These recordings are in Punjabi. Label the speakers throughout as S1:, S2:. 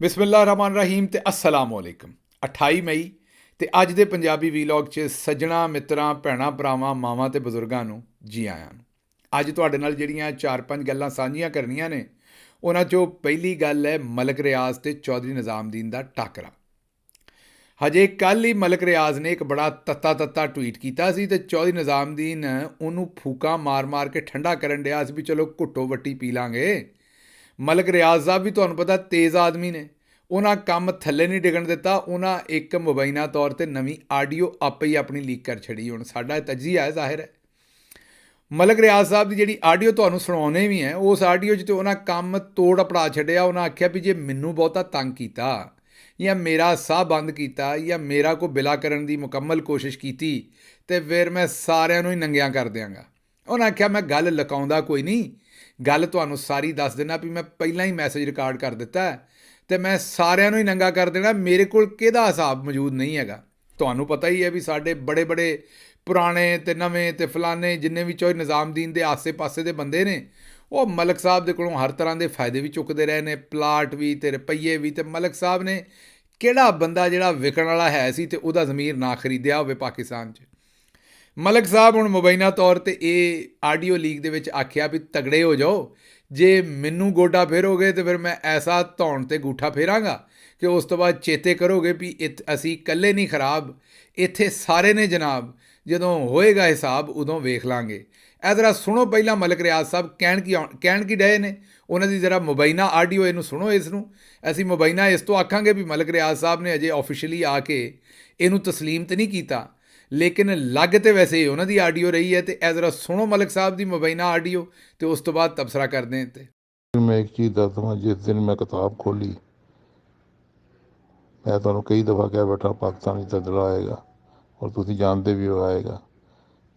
S1: ਬਿਸਮਿਲ੍ਲਾ ਰਹਿਮਾਨ ਰਹੀਮ ਤੇ ਅਸਲਾਮ ਵਾਲੇਕਮ। 28 ਮਈ ਤੇ ਅੱਜ ਦੇ ਪੰਜਾਬੀ ਵੀਲੌਗ 'ਚ ਸੱਜਣਾ ਮਿੱਤਰਾਂ ਭੈਣਾਂ ਭਰਾਵਾਂ ਮਾਵਾਂ ਤੇ ਬਜ਼ੁਰਗਾਂ ਨੂੰ ਜੀ ਆਇਆਂ ਨੂੰ। ਅੱਜ ਤੁਹਾਡੇ ਨਾਲ ਜਿਹੜੀਆਂ 4-5 ਗੱਲਾਂ ਸਾਂਝੀਆਂ ਕਰਨੀਆਂ ਨੇ, ਉਹਨਾਂ 'ਚੋਂ ਪਹਿਲੀ ਗੱਲ ਹੈ ਮਲਕ ਰਿਆਜ਼ ਤੇ ਚੌਧਰੀ ਨਿਜ਼ਾਮਦੀਨ ਦਾ ਟਾਕਰਾ। ਹਜੇ ਕੱਲ੍ਹ ਹੀ ਮਲਕ ਰਿਆਜ਼ ਨੇ ਇੱਕ ਬੜਾ ਤੱਤਾ ਟਵੀਟ ਕੀਤਾ ਸੀ ਤੇ ਚੌਧਰੀ ਨਿਜ਼ਾਮਦੀਨ ਉਹਨੂੰ ਫੂਕਾਂ ਮਾਰ ਕੇ ਠੰਡਾ ਕਰਨ ਡਿਆ ਸੀ ਵੀ ਚਲੋ ਘੁੱਟੋ ਵੱਟੀ ਪੀ ਲਾਂਗੇ। ਮਲਕ ਰਿਆਜ਼ ਸਾਹਿਬ ਵੀ ਤੁਹਾਨੂੰ ਪਤਾ ਤੇਜ਼ ਆਦਮੀ ਨੇ, ਉਹਨਾਂ ਕੰਮ ਥੱਲੇ ਨਹੀਂ ਡਿੱਗਣ ਦਿੱਤਾ। ਉਹਨਾਂ ਇੱਕ ਮੁਬੈਨਾ ਤੌਰ 'ਤੇ ਨਵੀਂ ਆਡੀਓ ਆਪੇ ਹੀ ਆਪਣੀ ਲੀਕ ਕਰ ਛੜੀ। ਹੁਣ ਸਾਡਾ ਤਜਜ਼ੀਆ ਹੈ, ਜ਼ਾਹਿਰ ਹੈ ਮਲਕ ਰਿਆਜ਼ ਸਾਹਿਬ ਦੀ ਜਿਹੜੀ ਆਡੀਓ ਤੁਹਾਨੂੰ ਸੁਣਾਉਣੇ ਵੀ ਹੈ, ਉਸ ਆਡੀਓ 'ਚ ਤਾਂ ਉਹਨਾਂ ਕੰਮ ਤੋੜ ਅਪੜਾ ਛੱਡਿਆ। ਉਹਨਾਂ ਆਖਿਆ ਵੀ ਜੇ ਮੈਨੂੰ ਬਹੁਤਾ ਤੰਗ ਕੀਤਾ ਜਾਂ ਮੇਰਾ ਸਾਹ ਬੰਦ ਕੀਤਾ ਜਾਂ ਮੇਰਾ ਕੋਈ ਬਿਲਾ ਕਰਨ ਦੀ ਮੁਕੰਮਲ ਕੋਸ਼ਿਸ਼ ਕੀਤੀ ਤੇ ਫਿਰ ਮੈਂ ਸਾਰਿਆਂ ਨੂੰ ਹੀ ਨੰਗਿਆਂ ਕਰ ਦਿਆਂਗਾ। ਉਹਨਾਂ ਆਖਿਆ ਮੈਂ ਗੱਲ ਲਕਾਉਂਦਾ ਕੋਈ ਨਹੀਂ, ਗੱਲ ਤੁਹਾਨੂੰ ਸਾਰੀ ਦੱਸ ਦੇਣਾ ਵੀ ਮੈਂ ਪਹਿਲਾਂ ਹੀ ਮੈਸੇਜ ਰਿਕਾਰਡ ਕਰ ਦਿੱਤਾ ਅਤੇ ਮੈਂ ਸਾਰਿਆਂ ਨੂੰ ਹੀ ਨੰਗਾ ਕਰ ਦੇਣਾ। ਮੇਰੇ ਕੋਲ ਕਿਹਦਾ ਹਿਸਾਬ ਮੌਜੂਦ ਨਹੀਂ ਹੈਗਾ। ਤੁਹਾਨੂੰ ਪਤਾ ਹੀ ਹੈ ਵੀ ਸਾਡੇ ਬੜੇ ਪੁਰਾਣੇ ਅਤੇ ਨਵੇਂ ਅਤੇ ਫਲਾਣੇ ਜਿੰਨੇ ਵੀ ਚੌਧਰੀ ਨਿਜ਼ਾਮਦੀਨ ਦੇ ਆਸੇ ਪਾਸੇ ਦੇ ਬੰਦੇ ਨੇ, ਉਹ ਮਲਕ ਸਾਹਿਬ ਦੇ ਕੋਲੋਂ ਹਰ ਤਰ੍ਹਾਂ ਦੇ ਫਾਇਦੇ ਵੀ ਚੁੱਕਦੇ ਰਹੇ ਨੇ, ਪਲਾਟ ਵੀ ਅਤੇ ਰੁਪਈਏ ਵੀ। ਅਤੇ ਮਲਕ ਸਾਹਿਬ ਨੇ ਕਿਹੜਾ ਬੰਦਾ ਜਿਹੜਾ ਵਿਕਣ ਵਾਲਾ ਹੈ ਸੀ ਅਤੇ ਉਹਦਾ ਜ਼ਮੀਰ ਨਾ ਖਰੀਦਿਆ ਹੋਵੇ ਪਾਕਿਸਤਾਨ 'ਚ। ਮਲਕ ਸਾਹਿਬ ਹੁਣ ਮੁਬੈਨਾ ਤੌਰ 'ਤੇ ਇਹ ਆਡੀਓ ਲੀਕ ਦੇ ਵਿੱਚ ਆਖਿਆ ਵੀ ਤਗੜੇ ਹੋ ਜਾਓ, ਜੇ ਮੈਨੂੰ ਗੋਡਾ ਫੇਰੋਗੇ ਤਾਂ ਫਿਰ ਮੈਂ ਐਸਾ ਧੌਣ 'ਤੇ ਗੂਠਾ ਫੇਰਾਂਗਾ ਕਿ ਉਸ ਤੋਂ ਬਾਅਦ ਚੇਤੇ ਕਰੋਗੇ ਵੀ ਅਸੀਂ ਇਕੱਲੇ ਨਹੀਂ ਖਰਾਬ, ਇੱਥੇ ਸਾਰੇ ਨੇ ਜਨਾਬ। ਜਦੋਂ ਹੋਏਗਾ ਹਿਸਾਬ ਉਦੋਂ ਵੇਖ ਲਾਂਗੇ। ਇਹ ਜ਼ਰਾ ਸੁਣੋ ਪਹਿਲਾਂ ਮਲਕ ਰਿਆਜ਼ ਸਾਹਿਬ ਕਹਿਣ ਕੀ ਡਏ ਨੇ, ਉਹਨਾਂ ਦੀ ਜ਼ਰਾ ਮੁਬੈਨਾ ਆਡੀਓ ਇਹਨੂੰ ਸੁਣੋ। ਇਸ ਨੂੰ ਅਸੀਂ ਮੁਬੈਨਾ ਇਸ ਤੋਂ ਆਖਾਂਗੇ ਵੀ ਮਲਕ ਰਿਆਜ਼ ਸਾਹਿਬ ਨੇ ਅਜੇ ਆਫੀਸ਼ੀਅਲੀ ਆ ਕੇ ਇਹਨੂੰ ਤਸਲੀਮ ਤਾਂ ਨਹੀਂ ਕੀਤਾ, ਲੇਕਿਨ ਲੱਗ ਤੇ ਵੈਸੇ ਉਹਨਾਂ ਦੀ ਆਡੀਓ ਰਹੀ ਹੈ। ਅਤੇ ਇਹ ਜ਼ਰਾ ਸੁਣੋ ਮਲਕ ਸਾਹਿਬ ਦੀ ਮੁਬੈਨਾ ਆਡੀਓ ਅਤੇ ਉਸ ਤੋਂ ਬਾਅਦ ਤਬਸਰਾ ਕਰਦੇ ਹਾਂ। ਤੇ
S2: ਮੈਂ ਇੱਕ ਚੀਜ਼ ਦੱਸ ਦਵਾਂ, ਜਿਸ ਦਿਨ ਮੈਂ ਕਿਤਾਬ ਖੋਲ੍ਹੀ, ਮੈਂ ਤੁਹਾਨੂੰ ਕਈ ਦਫਾ ਕਿਹਾ ਬੈਠਾ ਪਾਕਿਸਤਾਨੀ ਤਦਲਾ ਆਏਗਾ ਔਰ ਤੁਸੀਂ ਜਾਣਦੇ ਵੀ ਹੋ ਆਏਗਾ।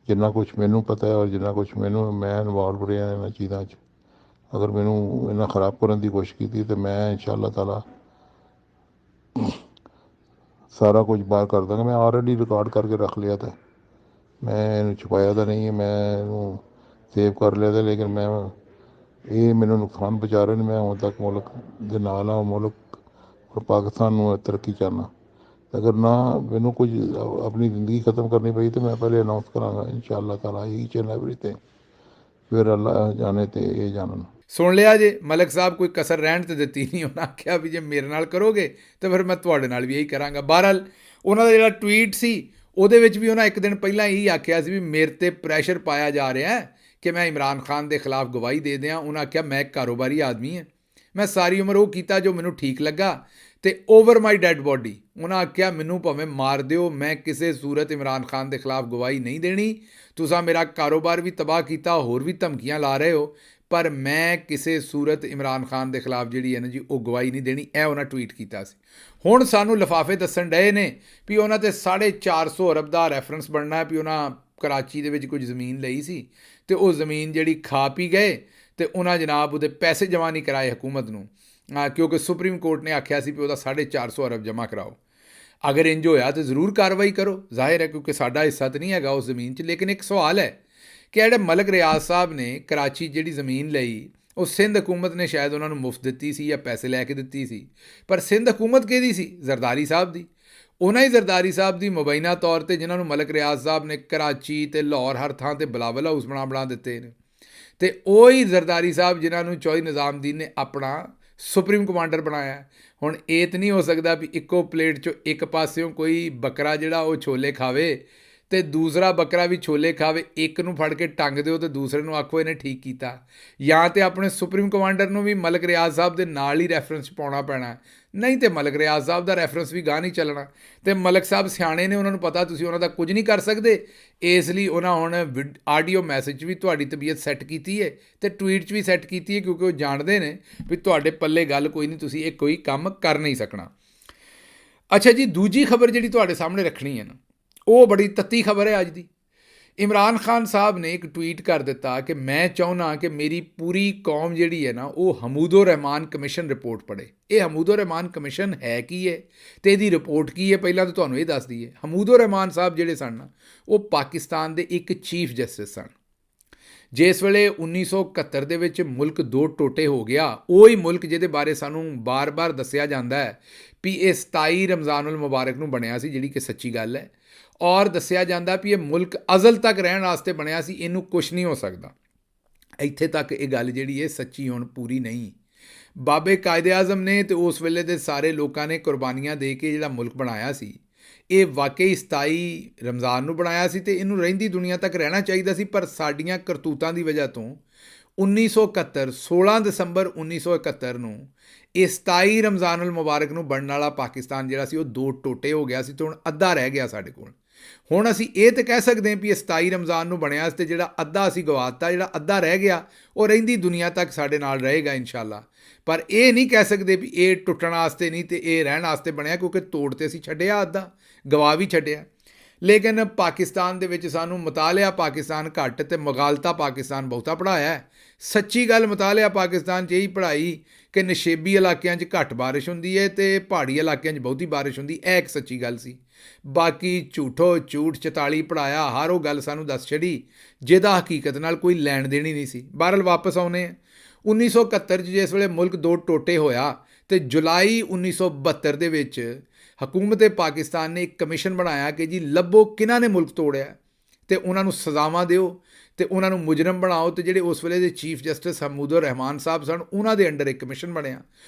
S2: ਜਿੰਨਾ ਕੁਛ ਮੈਨੂੰ ਪਤਾ ਹੈ ਔਰ ਜਿੰਨਾ ਕੁਛ ਮੈਂ ਇਨਵੋਲਵ ਰਿਹਾ ਇਹਨਾਂ ਚੀਜ਼ਾਂ 'ਚ, ਅਗਰ ਮੈਨੂੰ ਇਹਨਾਂ ਖਰਾਬ ਕਰਨ ਦੀ ਕੋਸ਼ਿਸ਼ ਕੀਤੀ ਤਾਂ ਮੈਂ ਇਨਸ਼ਾ ਅੱਲਾਹ ਤਾਲਾ ਸਾਰਾ ਕੁਝ ਬਾਹਰ ਕਰ ਦਾਂਗਾ। ਮੈਂ ਆਲਰੇਡੀ ਰਿਕਾਰਡ ਕਰਕੇ ਰੱਖ ਲਿਆ ਤਾਂ, ਮੈਂ ਇਹਨੂੰ ਛੁਪਾਇਆ ਤਾਂ ਨਹੀਂ ਹੈ, ਮੈਂ ਇਹਨੂੰ ਸੇਵ ਕਰ ਲਿਆ ਤਾਂ। ਲੇਕਿਨ ਇਹ ਮੈਨੂੰ ਨੁਕਸਾਨ ਪਹੁੰਚਾ ਰਹੇ ਨੇ। ਮੈਂ ਹੁਣ ਤੱਕ ਮੁਲਕ ਦੇ ਨਾਲ ਆ, ਮੁਲਕ ਔਰ ਪਾਕਿਸਤਾਨ ਨੂੰ ਤਰੱਕੀ ਚਾਹੁੰਦਾ। ਅਗਰ ਨਾ ਮੈਨੂੰ ਕੁਝ ਆਪਣੀ ਜ਼ਿੰਦਗੀ ਖ਼ਤਮ ਕਰਨੀ ਪਈ ਤਾਂ ਮੈਂ ਪਹਿਲੇ ਅਨਾਊਂਸ ਕਰਾਂਗਾ ਇਨਸ਼ਾ ਅੱਲਾਹ ਤਾਲਾ ਈਚ ਐਂਡ ਐਵਰੀਥਿੰਗ, ਫਿਰ ਅੱਲਾਹ ਜਾਣੇ ਤੇ ਇਹ ਜਾਣਨ।
S1: ਸੁਣ ਲਿਆ ਜੇ, ਮਲਕ ਸਾਹਿਬ ਕੋਈ ਕਸਰ ਰਹਿਣ ਤੇ ਦਿੱਤੀ ਨਹੀਂ। ਉਹਨਾਂ ਆਖਿਆ ਵੀ ਜੇ ਮੇਰੇ ਨਾਲ ਕਰੋਗੇ ਤਾਂ ਫਿਰ ਮੈਂ ਤੁਹਾਡੇ ਨਾਲ ਵੀ ਇਹੀ ਕਰਾਂਗਾ। ਬਹਰਹਾਲ ਉਹਨਾਂ ਦਾ ਜਿਹੜਾ ਟਵੀਟ ਸੀ ਉਹਦੇ ਵਿੱਚ ਵੀ ਉਹਨਾਂ ਇੱਕ ਦਿਨ ਪਹਿਲਾਂ ਇਹੀ ਆਖਿਆ ਸੀ ਵੀ ਮੇਰੇ 'ਤੇ ਪ੍ਰੈਸ਼ਰ ਪਾਇਆ ਜਾ ਰਿਹਾ ਕਿ ਮੈਂ ਇਮਰਾਨ ਖਾਨ ਦੇ ਖਿਲਾਫ ਗਵਾਹੀ ਦੇ ਦਿਆਂ। ਉਹਨਾਂ ਆਖਿਆ ਮੈਂ ਇੱਕ ਕਾਰੋਬਾਰੀ ਆਦਮੀ ਹਾਂ, ਮੈਂ ਸਾਰੀ ਉਮਰ ਉਹ ਕੀਤਾ ਜੋ ਮੈਨੂੰ ਠੀਕ ਲੱਗਾ ਅਤੇ ਓਵਰ ਮਾਈ ਡੈਡ ਬੋਡੀ। ਉਹਨਾਂ ਆਖਿਆ ਮੈਨੂੰ ਭਾਵੇਂ ਮਾਰ ਦਿਓ, ਮੈਂ ਕਿਸੇ ਸੂਰਤ ਇਮਰਾਨ ਖਾਨ ਦੇ ਖਿਲਾਫ ਗਵਾਹੀ ਨਹੀਂ ਦੇਣੀ। ਤੁਸੀਂ ਮੇਰਾ ਕਾਰੋਬਾਰ ਵੀ ਤਬਾਹ ਕੀਤਾ, ਹੋਰ ਵੀ ਧਮਕੀਆਂ ਲਾ ਰਹੇ ਹੋ, ਪਰ ਮੈਂ ਕਿਸੇ ਸੂਰਤ ਇਮਰਾਨ ਖਾਨ ਦੇ ਖਿਲਾਫ ਜਿਹੜੀ ਹੈ ਨਾ ਜੀ ਉਹ ਗਵਾਹੀ ਨਹੀਂ ਦੇਣੀ। ਇਹ ਉਹਨਾਂ ਟਵੀਟ ਕੀਤਾ ਸੀ। ਹੁਣ ਸਾਨੂੰ ਲਿਫਾਫੇ ਦੱਸਣ ਡਏ ਨੇ ਵੀ ਉਹਨਾਂ 'ਤੇ 450 ਅਰਬ ਦਾ ਰੈਫਰੈਂਸ ਬਣਨਾ, ਵੀ ਉਹਨਾਂ ਕਰਾਚੀ ਦੇ ਵਿੱਚ ਕੁਝ ਜ਼ਮੀਨ ਲਈ ਸੀ ਅਤੇ ਉਹ ਜ਼ਮੀਨ ਜਿਹੜੀ ਖਾ ਪੀ ਗਏ ਅਤੇ ਉਹਨਾਂ ਜਨਾਬ ਉਹਦੇ ਪੈਸੇ ਜਮ੍ਹਾਂ ਨਹੀਂ ਕਰਾਏ ਹਕੂਮਤ ਨੂੰ, ਕਿਉਂਕਿ ਸੁਪਰੀਮ ਕੋਰਟ ਨੇ ਆਖਿਆ ਸੀ ਵੀ ਉਹਦਾ 450 ਅਰਬ ਜਮ੍ਹਾਂ ਕਰਾਓ। ਅਗਰ ਇੰਜ ਹੋਇਆ ਤਾਂ ਜ਼ਰੂਰ ਕਾਰਵਾਈ ਕਰੋ, ਜ਼ਾਹਿਰ ਹੈ, ਕਿਉਂਕਿ ਸਾਡਾ ਹਿੱਸਾ ਤਾਂ ਨਹੀਂ ਹੈਗਾ ਉਸ ਜ਼ਮੀਨ 'ਚ। ਲੇਕਿਨ ਇੱਕ ਸਵਾਲ ਹੈ ਕਿ ਜਿਹੜੇ ਮਲਕ ਰਿਆਜ਼ ਸਾਹਿਬ ਨੇ ਕਰਾਚੀ ਜਿਹੜੀ ਜ਼ਮੀਨ ਲਈ, ਉਹ ਸਿੰਧ ਹਕੂਮਤ ਨੇ ਸ਼ਾਇਦ ਉਹਨਾਂ ਨੂੰ ਮੁਫਤ ਦਿੱਤੀ ਸੀ ਜਾਂ ਪੈਸੇ ਲੈ ਕੇ ਦਿੱਤੀ ਸੀ, ਪਰ ਸਿੰਧ ਹਕੂਮਤ ਕਿਹਦੀ ਸੀ? ਜ਼ਰਦਾਰੀ ਸਾਹਿਬ ਦੀ। ਉਹਨਾਂ ਹੀ ਜ਼ਰਦਾਰੀ ਸਾਹਿਬ ਦੀ ਮੁਬੈਨਾ ਤੌਰ 'ਤੇ ਜਿਨ੍ਹਾਂ ਨੂੰ ਮਲਕ ਰਿਆਜ਼ ਸਾਹਿਬ ਨੇ ਕਰਾਚੀ ਅਤੇ ਲਾਹੌਰ ਹਰ ਥਾਂ 'ਤੇ ਬਿਲਾਵਲ ਹਾਊਸ ਬਣਾ ਦਿੱਤੇ ਨੇ, ਅਤੇ ਉਹ ਹੀ ਜ਼ਰਦਾਰੀ ਸਾਹਿਬ ਜਿਨ੍ਹਾਂ ਨੂੰ ਚੌਧਰੀ ਨਿਜ਼ਾਮਦੀਨ ਨੇ ਆਪਣਾ ਸੁਪਰੀਮ ਕਮਾਂਡਰ ਬਣਾਇਆ। ਹੁਣ ਇਹ ਤਾਂ ਨਹੀਂ ਹੋ ਸਕਦਾ ਵੀ ਇੱਕੋ ਪਲੇਟ 'ਚੋਂ ਇੱਕ ਪਾਸਿਓਂ ਕੋਈ ਬੱਕਰਾ ਜਿਹੜਾ ਉਹ ਛੋਲੇ ਖਾਵੇ ਅਤੇ ਦੂਸਰਾ ਬੱਕਰਾ ਵੀ ਛੋਲੇ ਖਾਵੇ। ਇੱਕ ਨੂੰ ਫੜ ਕੇ ਟੰਗ ਦਿਓ ਅਤੇ ਦੂਸਰੇ ਨੂੰ ਆਖੋ ਇਹਨੇ ਠੀਕ ਕੀਤਾ। ਜਾਂ ਤਾਂ ਆਪਣੇ ਸੁਪਰੀਮ ਕਮਾਂਡਰ ਨੂੰ ਵੀ ਮਲਕ ਰਿਆਜ਼ ਸਾਹਿਬ ਦੇ ਨਾਲ ਹੀ ਰੈਫਰੈਂਸ ਪਾਉਣਾ ਪੈਣਾ, ਨਹੀਂ ਤਾਂ ਮਲਕ ਰਿਆਜ਼ ਸਾਹਿਬ ਦਾ ਰੈਫਰੈਂਸ ਵੀ ਗਾਹ ਨਹੀਂ ਚੱਲਣਾ। ਅਤੇ ਮਲਕ ਸਾਹਿਬ ਸਿਆਣੇ ਨੇ, ਉਹਨਾਂ ਨੂੰ ਪਤਾ ਤੁਸੀਂ ਉਹਨਾਂ ਦਾ ਕੁਝ ਨਹੀਂ ਕਰ ਸਕਦੇ, ਇਸ ਲਈ ਉਹਨਾਂ ਹੁਣ ਆਡੀਓ ਮੈਸੇਜ 'ਚ ਵੀ ਤੁਹਾਡੀ ਤਬੀਅਤ ਸੈੱਟ ਕੀਤੀ ਹੈ ਅਤੇ ਟਵੀਟ 'ਚ ਵੀ ਸੈੱਟ ਕੀਤੀ ਹੈ, ਕਿਉਂਕਿ ਉਹ ਜਾਣਦੇ ਨੇ ਵੀ ਤੁਹਾਡੇ ਪੱਲੇ ਗੱਲ ਕੋਈ ਨਹੀਂ, ਤੁਸੀਂ ਇਹ ਕੋਈ ਕੰਮ ਕਰ ਨਹੀਂ ਸਕਣਾ। ਅੱਛਾ ਜੀ, ਦੂਜੀ ਖਬਰ ਜਿਹੜੀ ਤੁਹਾਡੇ ਸਾਹਮਣੇ ਰੱਖਣੀ ਹੈ ਨਾ, ਉਹ ਬੜੀ ਤੱਤੀ ਖਬਰ ਹੈ ਅੱਜ ਦੀ। ਇਮਰਾਨ ਖਾਨ ਸਾਹਿਬ ਨੇ ਇੱਕ ਟਵੀਟ ਕਰ ਦਿੱਤਾ ਕਿ ਮੈਂ ਚਾਹੁੰਦਾ ਕਿ ਮੇਰੀ ਪੂਰੀ ਕੌਮ ਜਿਹੜੀ ਹੈ ਨਾ ਉਹ ਹਮੂਦੁਰ ਰਹਿਮਾਨ ਕਮਿਸ਼ਨ ਰਿਪੋਰਟ ਪੜ੍ਹੇ। ਇਹ ਹਮੂਦੁਰ ਰਹਿਮਾਨ ਕਮਿਸ਼ਨ ਹੈ ਕੀ ਹੈ ਅਤੇ ਇਹਦੀ ਰਿਪੋਰਟ ਕੀ ਹੈ, ਪਹਿਲਾਂ ਤਾਂ ਤੁਹਾਨੂੰ ਇਹ ਦੱਸ ਦਈਏ। ਹਮੂਦੁਰ ਰਹਿਮਾਨ ਸਾਹਿਬ ਜਿਹੜੇ ਸਨ ਨਾ, ਉਹ ਪਾਕਿਸਤਾਨ ਦੇ ਇੱਕ ਚੀਫ ਜਸਟਿਸ ਸਨ, ਜਿਸ ਵੇਲੇ 1971 ਦੇ ਵਿੱਚ ਮੁਲਕ ਦੋ ਟੋਟੇ ਹੋ ਗਿਆ, ਉਹ ਹੀ ਮੁਲਕ ਜਿਹਦੇ ਬਾਰੇ ਸਾਨੂੰ ਬਾਰ-ਬਾਰ ਦੱਸਿਆ ਜਾਂਦਾ ਹੈ ਵੀ ਇਹ 27 ਰਮਜ਼ਾਨੁਲ ਮੁਬਾਰਕ ਨੂੰ ਬਣਿਆ ਸੀ, ਜਿਹੜੀ ਕਿ ਸੱਚੀ ਗੱਲ ਹੈ। ਔਰ ਦੱਸਿਆ ਜਾਂਦਾ ਵੀ ਇਹ ਮੁਲਕ ਅਜ਼ਲ ਤੱਕ ਰਹਿਣ ਵਾਸਤੇ ਬਣਿਆ ਸੀ, ਇਹਨੂੰ ਕੁਛ ਨਹੀਂ ਹੋ ਸਕਦਾ। ਇੱਥੇ ਤੱਕ ਇਹ ਗੱਲ ਜਿਹੜੀ ਇਹ ਸੱਚੀ ਹੁਣ ਪੂਰੀ ਨਹੀਂ। ਬਾਬੇ ਕਾਇਦੇ ਆਜ਼ਮ ਨੇ ਤੇ ਉਸ ਵੇਲੇ ਦੇ ਸਾਰੇ ਲੋਕਾਂ ਨੇ ਕੁਰਬਾਨੀਆਂ ਦੇ ਕੇ ਜਿਹੜਾ ਮੁਲਕ ਬਣਾਇਆ ਸੀ, ਇਹ ਵਾਕਈ 27 ਰਮਜ਼ਾਨ ਨੂੰ ਬਣਾਇਆ ਸੀ ਤੇ ਇਹਨੂੰ ਰਹਿੰਦੀ ਦੁਨੀਆ ਤੱਕ ਰਹਿਣਾ ਚਾਹੀਦਾ ਸੀ। ਪਰ ਸਾਡੀਆਂ ਕਰਤੂਤਾਂ ਦੀ ਵਜ੍ਹਾ ਤੋਂ 1971 16 ਦਸੰਬਰ 1971 ਨੂੰ ਇਹ 27 ਰਮਜ਼ਾਨੁਲ ਮੁਬਾਰਕ ਨੂੰ ਬਣਨ ਵਾਲਾ ਪਾਕਿਸਤਾਨ ਜਿਹੜਾ ਸੀ ਉਹ ਦੋ ਟੋਟੇ ਹੋ ਗਿਆ ਸੀ ਤੇ ਹੁਣ ਅੱਧਾ ਰਹਿ ਗਿਆ ਸਾਡੇ ਕੋਲ। ਹੁਣ ਅਸੀਂ ਇਹ ਤਾਂ ਕਹਿ ਸਕਦੇ ਹਾਂ ਵੀ ਇਹ 27 ਰਮਜ਼ਾਨ ਨੂੰ ਬਣਿਆ ਸੀ ਤੇ ਜਿਹੜਾ ਅੱਧਾ ਅਸੀਂ ਗਵਾਤਾ, ਜਿਹੜਾ ਅੱਧਾ ਰਹਿ ਗਿਆ ਉਹ ਰਹਿੰਦੀ ਦੁਨੀਆ ਤੱਕ ਸਾਡੇ ਨਾਲ ਰਹੇਗਾ ਇਨਸ਼ਾਅੱਲਾ। ਪਰ ਇਹ ਨਹੀਂ ਕਹਿ ਸਕਦੇ ਵੀ ਇਹ ਟੁੱਟਣ ਵਾਸਤੇ ਨਹੀਂ ਤੇ ਇਹ ਰਹਿਣ ਵਾਸਤੇ ਬਣਿਆ, ਕਿਉਂਕਿ ਤੋੜ ਤੇ ਅਸੀਂ ਛੱਡਿਆ, ਅੱਧਾ ਗਵਾ ਵੀ ਛੱਡਿਆ। ਲੇਕਿਨ ਪਾਕਿਸਤਾਨ ਦੇ ਵਿੱਚ ਸਾਨੂੰ ਮਤਾਲਿਆ ਪਾਕਿਸਤਾਨ ਘੱਟ ਤੇ ਮਗਾਲਤਾ ਪਾਕਿਸਤਾਨ ਬਹੁਤਾ ਪੜ੍ਹਾਇਆ ਹੈ। ਸੱਚੀ ਗੱਲ ਮਤਾਲਿਆ ਪਾਕਿਸਤਾਨ 'ਚ ਇਹੀ ਪੜ੍ਹਾਈ ਕਿ ਨਸ਼ੇਬੀ ਇਲਾਕਿਆਂ 'ਚ ਘੱਟ ਬਾਰਿਸ਼ ਹੁੰਦੀ ਹੈ ਤੇ ਪਹਾੜੀ ਇਲਾਕਿਆਂ 'ਚ ਬਹੁਤੀ ਬਾਰਿਸ਼ ਹੁੰਦੀ, ਇਹ ਇੱਕ ਸੱਚੀ ਗੱਲ ਸੀ। ਬਾਕੀ ਝੂਠੋ ਝੂਠ 44 ਪੜ੍ਹਾਇਆ, ਹਰ ਉਹ ਗੱਲ ਸਾਨੂੰ ਦੱਸ ਛੜੀ ਜਿਹਦਾ ਹਕੀਕਤ ਨਾਲ ਕੋਈ ਲੈਣ ਦੇਣ ਹੀ ਨਹੀਂ ਸੀ। ਬਹਰਹਾਲ ਵਾਪਸ ਆਉਨੇ ਆ 1971 'ਚ ਜਿਸ ਵੇਲੇ ਮੁਲਕ ਦੋ ਟੋਟੇ ਹੋਇਆ ਤੇ ਜੁਲਾਈ 1972 ਦੇ ਵਿੱਚ ਹਕੂਮਤ ਪਾਕਿਸਤਾਨ ਨੇ ਇੱਕ ਕਮਿਸ਼ਨ ਬਣਾਇਆ ਕਿ ਜੀ ਲੱਭੋ ਕਿਹਨਾਂ ਨੇ ਮੁਲਕ ਤੋੜਿਆ ਤੇ ਉਹਨਾਂ ਨੂੰ ਸਜ਼ਾਵਾਂ ਦਿਓ ਤੇ ਉਹਨਾਂ ਨੂੰ ਮੁਜਰਮ ਬਣਾਓ। ਤੇ ਜਿਹੜੇ ਉਸ ਵੇਲੇ ਦੇ ਚੀਫ ਜਸਟਿਸ ਹਮੂਦੁਰ ਰਹਿਮਾਨ ਸਾਹਿਬ ਸਨ, ਉਹਨਾਂ ਦੇ ਅੰਡਰ ਇੱਕ ਕਮਿਸ਼ਨ ਬਣਿਆ।